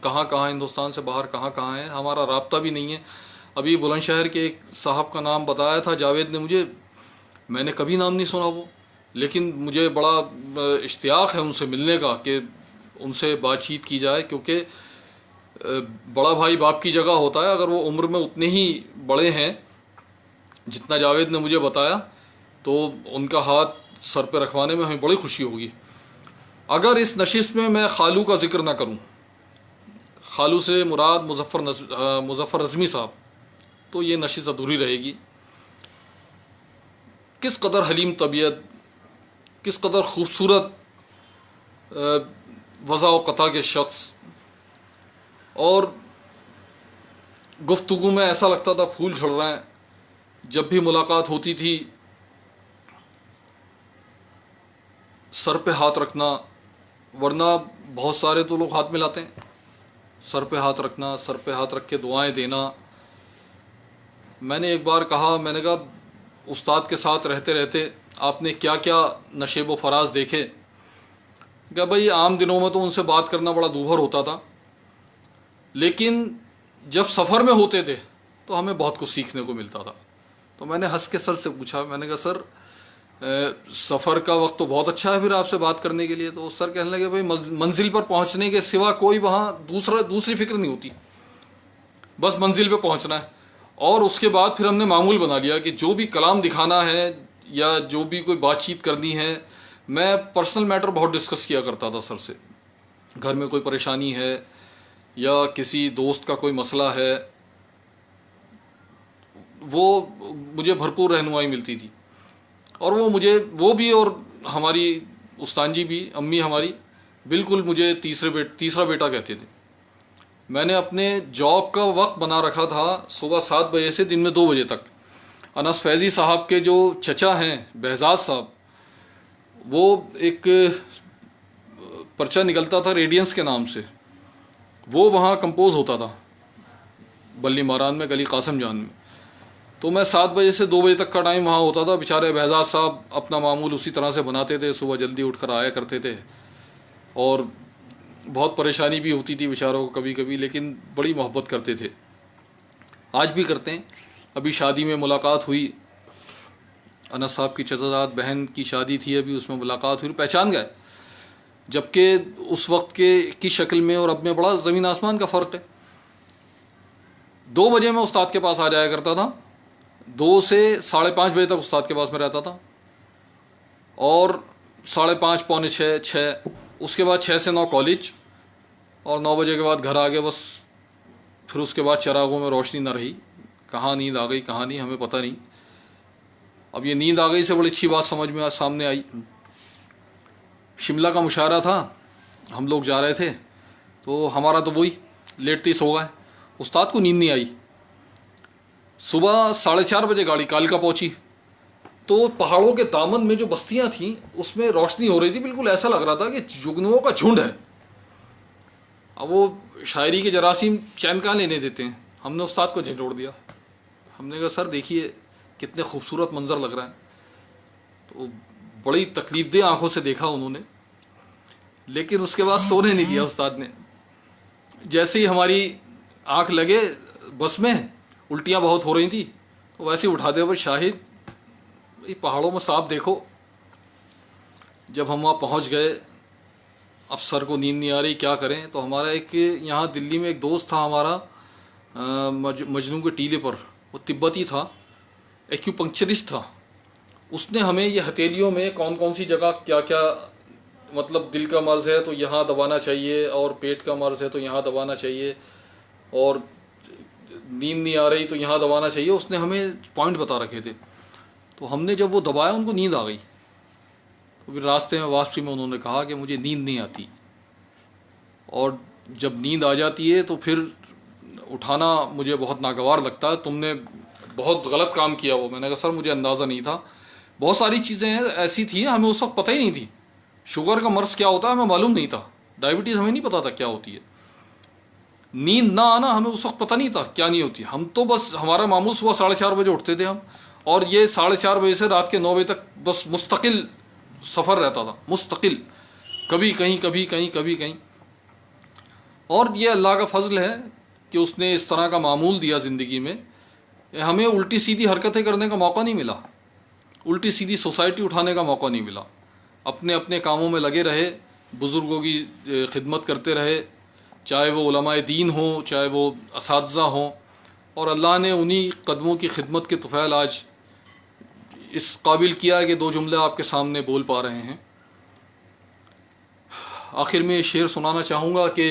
کہاں کہاں، ہندوستان سے باہر کہاں کہاں ہیں، ہمارا رابطہ بھی نہیں ہے. ابھی بلند شہر کے ایک صاحب کا نام بتایا تھا جاوید نے مجھے، میں نے کبھی نام نہیں سنا وہ، لیکن مجھے بڑا اشتیاق ہے ان سے ملنے کا کہ ان سے بات چیت کی جائے، کیونکہ بڑا بھائی باپ کی جگہ ہوتا ہے. اگر وہ عمر میں اتنے ہی بڑے ہیں جتنا جاوید نے مجھے بتایا تو ان کا ہاتھ سر پہ رکھوانے میں ہمیں بڑی خوشی ہوگی. اگر اس نشست میں میں خالو کا ذکر نہ کروں، خالو سے مراد مظفر اعظمی صاحب، تو یہ نشست ادھوری رہے گی. کس قدر حلیم طبیعت، کس قدر خوبصورت وضع و قطع کے شخص، اور گفتگو میں ایسا لگتا تھا پھول جھڑ رہے ہیں. جب بھی ملاقات ہوتی تھی سر پہ ہاتھ رکھنا، ورنہ بہت سارے تو لوگ ہاتھ ملاتے ہیں، سر پہ ہاتھ رکھنا، سر پہ ہاتھ رکھ کے دعائیں دینا. میں نے ایک بار کہا، میں نے کہا استاد کے ساتھ رہتے رہتے آپ نے کیا کیا نشیب و فراز دیکھے؟ کہ بھائی عام دنوں میں تو ان سے بات کرنا بڑا دوبھر ہوتا تھا، لیکن جب سفر میں ہوتے تھے تو ہمیں بہت کچھ سیکھنے کو ملتا تھا. تو میں نے ہنس کے سر سے پوچھا، میں نے کہا سر سفر کا وقت تو بہت اچھا ہے پھر آپ سے بات کرنے کے لیے. تو سر کہنے لگے بھائی منزل پر پہنچنے کے سوا کوئی وہاں دوسری فکر نہیں ہوتی، بس منزل پہ پہنچنا ہے. اور اس کے بعد پھر ہم نے معمول بنا لیا کہ جو بھی کلام دکھانا ہے یا جو بھی کوئی بات چیت کرنی ہے، میں پرسنل میٹر بہت ڈسکس کیا کرتا تھا سر سے. گھر میں کوئی پریشانی ہے یا کسی دوست کا کوئی مسئلہ ہے، وہ مجھے بھرپور رہنمائی ملتی تھی. اور وہ بھی اور ہماری استانجی بھی، امی ہماری، بالکل مجھے تیسرا بیٹا کہتے تھے. میں نے اپنے جاب کا وقت بنا رکھا تھا صبح 7 بجے سے دن میں 2 بجے تک. انس فیضی صاحب کے جو چچا ہیں بہزاد صاحب، وہ ایک پرچہ نکلتا تھا ریڈینس کے نام سے، وہ وہاں کمپوز ہوتا تھا بلی ماران میں، گلی قاسم جان میں. تو میں 7 بجے سے 2 بجے تک کا ٹائم وہاں ہوتا تھا. بیچارے بہزاد صاحب اپنا معمول اسی طرح سے بناتے تھے، صبح جلدی اٹھ کر آیا کرتے تھے، اور بہت پریشانی بھی ہوتی تھی بیچاروں کو کبھی کبھی، لیکن بڑی محبت کرتے تھے، آج بھی کرتے ہیں. ابھی شادی میں ملاقات ہوئی، انس صاحب کی چچا بہن کی شادی تھی ابھی، اس میں ملاقات ہوئی، پہچان گئے. جبکہ اس وقت کی شکل میں اور اب میں بڑا زمین آسمان کا فرق ہے. 2 بجے میں استاد کے پاس آ جایا کرتا تھا، 2 سے 5:30 بجے تک استاد کے پاس میں رہتا تھا، اور 5:30 پونے 6 اس کے بعد 6 سے 9 کالج، اور 9 بجے کے بعد گھر آ گئے بس. پھر اس کے بعد چراغوں میں روشنی نہ رہی، کہاں نیند آ گئی کہاں نہیں ہمیں پتہ نہیں. اب یہ نیند آ گئی سے بڑی اچھی بات سمجھ میں سامنے آئی. شملہ کا مشاعرہ تھا، ہم لوگ جا رہے تھے، تو ہمارا تو وہی لیٹتے ہی سو گئے. استاد کو نیند نہیں آئی. صبح 4:30 بجے گاڑی کالکا پہنچی، تو پہاڑوں کے دامن میں جو بستیاں تھیں اس میں روشنی ہو رہی تھی، بالکل ایسا لگ رہا تھا کہ جگنوؤں کا جھنڈ ہے. اب وہ شاعری کے جراثیم چین کہاں لینے دیتے ہیں. ہم نے استاد کو جھنجھوڑ دیا. ہم نے کہا سر دیکھیے کتنے خوبصورت منظر لگ رہا ہے. تو بڑی تکلیف دہ آنکھوں سے دیکھا انہوں نے، لیکن اس کے بعد سونے نہیں دیا استاد نے. جیسے ہی ہماری آنکھ لگے بس میں، الٹیاں بہت ہو رہی تھیں، تو ویسے ہی اٹھا دے بھائی شاہد یہ پہاڑوں میں سانپ دیکھو. جب ہم وہاں پہنچ گئے، افسر کو نیند نہیں آ رہی، کیا کریں. تو ہمارا ایک یہاں دلی میں ایک دوست تھا ہمارا، مجنوں کے ٹیلے پر، وہ تبتی تھا، ایکیوپنکچرسٹ تھا. اس نے ہمیں یہ ہتھیلیوں میں کون کون سی جگہ کیا کیا، مطلب دل کا مرض ہے تو یہاں دبانا چاہیے، اور پیٹ کا مرض ہے تو یہاں دبانا چاہیے، اور نیند نہیں آ رہی تو یہاں دبانا چاہیے. اس نے ہمیں پوائنٹ بتا رکھے تھے. تو ہم نے جب وہ دبایا ان کو نیند آ گئی. تو پھر راستے میں واپسی میں انہوں نے کہا کہ مجھے نیند نہیں آتی، اور جب نیند آ جاتی ہے تو پھر اٹھانا مجھے بہت ناگوار لگتا ہے. تم نے بہت غلط کام کیا. وہ میں نے کہا سر مجھے اندازہ نہیں تھا. بہت ساری چیزیں ایسی تھیں ہمیں اس وقت پتہ ہی نہیں تھی. شوگر کا مرض کیا ہوتا ہے ہمیں معلوم نہیں تھا، ڈائبٹیز ہمیں نہیں پتا تھا کیا ہوتی ہے. نیند نہ آنا ہمیں اس وقت پتہ نہیں تھا کیا نہیں ہوتی. ہم تو بس ہمارا معمول صبح 4:30 بجے اٹھتے تھے ہم، اور یہ 4:30 بجے سے رات کے 9 بجے تک بس مستقل سفر رہتا تھا، مستقل، کبھی کہیں کبھی کہیں کبھی کہیں. اور یہ اللہ کا فضل ہے کہ اس نے اس طرح کا معمول دیا زندگی میں. ہمیں الٹی سیدھی حرکتیں کرنے کا موقع نہیں ملا، الٹی سیدھی سوسائٹی اٹھانے کا موقع نہیں ملا. اپنے اپنے کاموں میں لگے رہے، بزرگوں کی خدمت کرتے رہے، چاہے وہ علماء دین ہوں، چاہے وہ اساتذہ ہوں. اور اللہ نے انہی قدموں کی خدمت کے طفیل آج اس قابل کیا ہے کہ 2 جملے آپ کے سامنے بول پا رہے ہیں. آخر میں یہ شعر سنانا چاہوں گا کہ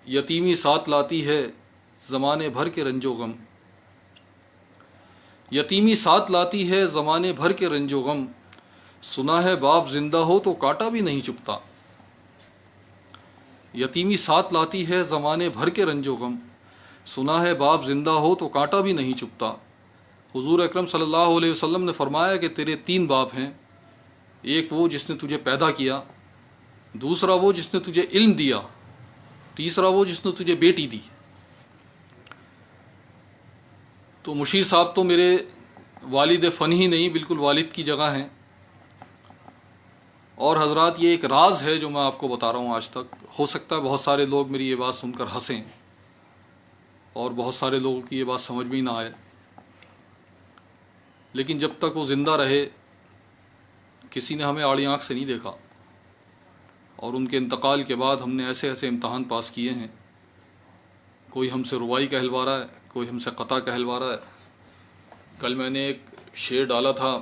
یتیمی ساتھ لاتی ہے زمانے بھر کے رنج و غم، یتیمی ساتھ لاتی ہے زمانے بھر کے رنج و غم، سنا ہے باپ زندہ ہو تو کانٹا بھی نہیں چبھتا. یتیمی ساتھ لاتی ہے زمانے بھر کے رنج و غم، سنا ہے باپ زندہ ہو تو کانٹا بھی نہیں چبھتا. حضور اکرم صلی اللہ علیہ وسلم نے فرمایا کہ تیرے 3 باپ ہیں، ایک وہ جس نے تجھے پیدا کیا، دوسرا وہ جس نے تجھے علم دیا، تیسرا وہ جس نے تجھے بیٹی دی. تو مشیر صاحب تو میرے والد فن ہی نہیں، بالکل والد کی جگہ ہیں. اور حضرات یہ ایک راز ہے جو میں آپ کو بتا رہا ہوں. آج تک ہو سکتا ہے بہت سارے لوگ میری یہ بات سن کر ہنسیں، اور بہت سارے لوگوں کی یہ بات سمجھ میں ہی نہ آئے، لیکن جب تک وہ زندہ رہے کسی نے ہمیں آڑی آنکھ سے نہیں دیکھا. اور ان کے انتقال کے بعد ہم نے ایسے ایسے امتحان پاس کیے ہیں. کوئی ہم سے ربائی کہلوا رہا ہے، کوئی ہم سے قطع کہلوا رہا ہے. کل میں نے ایک شعر ڈالا تھا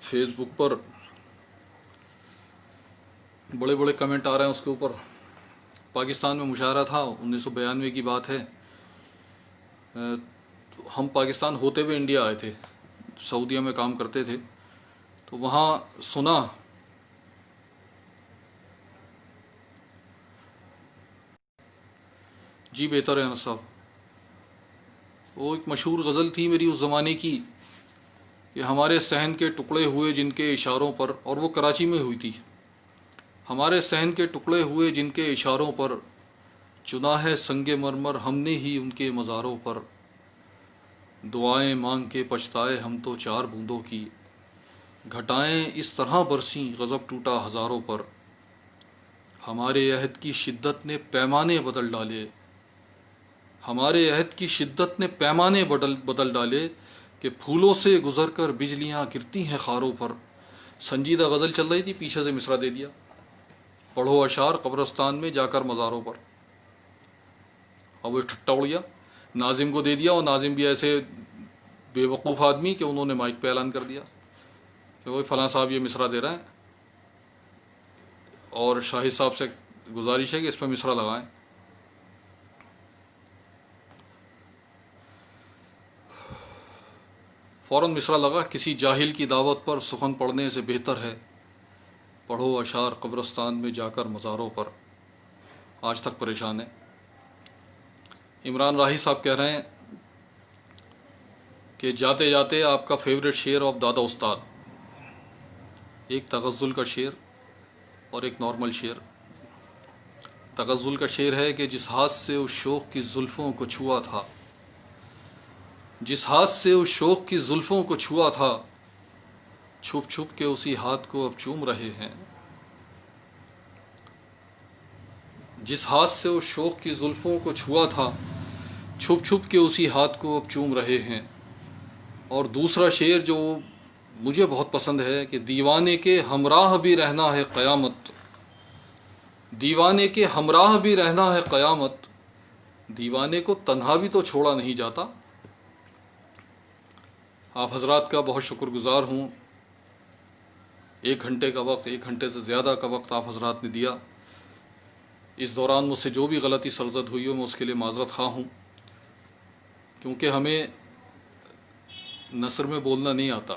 فیس بک پر، بڑے بڑے کمنٹ آ رہے ہیں اس کے اوپر. پاکستان میں مشاعرہ تھا، 1992 کی بات ہے. ہم پاکستان ہوتے ہوئے انڈیا آئے تھے، سعودیہ میں کام کرتے تھے. تو وہاں سنا جی بہتر ہے انس صاحب. وہ ایک مشہور غزل تھی میری اس زمانے کی، کہ ہمارے صحن کے ٹکڑے ہوئے جن کے اشاروں پر، اور وہ کراچی میں ہوئی تھی. ہمارے صحن کے ٹکڑے ہوئے جن کے اشاروں پر، چنا ہے سنگ مرمر ہم نے ہی ان کے مزاروں پر. دعائیں مانگ کے پچھتائے ہم تو 4 بوندوں کی، گھٹائیں اس طرح برسیں غضب ٹوٹا ہزاروں پر. ہمارے عہد کی شدت نے پیمانے بدل ڈالے، ہمارے عہد کی شدت نے پیمانے بدل ڈالے، کہ پھولوں سے گزر کر بجلیاں گرتی ہیں خاروں پر. سنجیدہ غزل چل رہی تھی، پیچھے سے مصرع دے دیا، پڑھو اشعار قبرستان میں جا کر مزاروں پر. اب وہ ٹھٹا اڑ گیا، ناظم کو دے دیا، اور ناظم بھی ایسے بے وقوف آدمی کہ انہوں نے مائک پہ اعلان کر دیا کہ وہ فلاں صاحب یہ مصرع دے رہے ہیں، اور شاہد صاحب سے گزارش ہے کہ اس پہ مصرع لگائیں. فوراً مصرع لگا، کسی جاہل کی دعوت پر سخن پڑھنے سے بہتر ہے پڑھو اشعار قبرستان میں جا کر مزاروں پر۔ آج تک پریشان ہے۔ عمران راہی صاحب کہہ رہے ہیں کہ جاتے جاتے آپ کا فیوریٹ شعر آف دادا استاد، ایک تغزل کا شعر اور ایک نارمل شعر۔ تغزل کا شعر ہے کہ جس ہاتھ سے اس شوق کی زلفوں کو چھوا تھا، جس ہاتھ سے اس شوق کی زلفوں کو چھوا تھا، چھپ چھپ کے اسی ہاتھ کو اب چوم رہے ہیں۔ جس ہاتھ سے اس شوق کی زلفوں کو چھوا تھا، چھپ چھپ کے اسی ہاتھ کو اب چوم رہے ہیں۔ اور دوسرا شعر جو مجھے بہت پسند ہے کہ دیوانے کے ہمراہ بھی رہنا ہے قیامت، دیوانے کے ہمراہ بھی رہنا ہے قیامت، دیوانے کو تنہا بھی تو چھوڑا نہیں جاتا۔ آپ حضرات کا بہت شکر گزار ہوں، 1 گھنٹے کا وقت، 1 گھنٹے سے زیادہ کا وقت آپ حضرات نے دیا۔ اس دوران مجھ سے جو بھی غلطی سرزد ہوئی ہو میں اس کے لیے معذرت خواہ ہوں، کیونکہ ہمیں نثر میں بولنا نہیں آتا،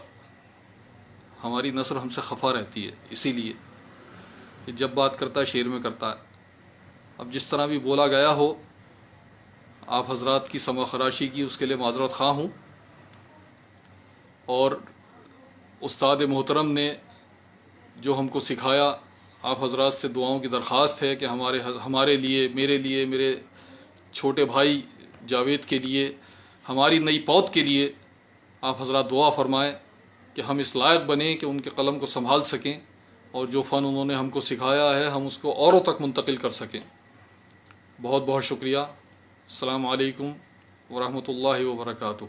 ہماری نثر ہم سے خفا رہتی ہے، اسی لیے کہ جب بات کرتا ہے شعر میں کرتا ہے۔ اب جس طرح بھی بولا گیا ہو، آپ حضرات کی سمع خراشی کی اس کے لیے معذرت خواہ ہوں۔ اور استاد محترم نے جو ہم کو سکھایا، آپ حضرات سے دعاؤں کی درخواست ہے کہ ہمارے لیے، میرے لیے، میرے چھوٹے بھائی جاوید کے لیے، ہماری نئی پود کے لیے آپ حضرات دعا فرمائیں کہ ہم اس لائق بنیں کہ ان کے قلم کو سنبھال سکیں، اور جو فن انہوں نے ہم کو سکھایا ہے ہم اس کو اوروں تک منتقل کر سکیں۔ بہت بہت شکریہ۔ السلام علیکم ورحمۃ اللہ وبرکاتہ۔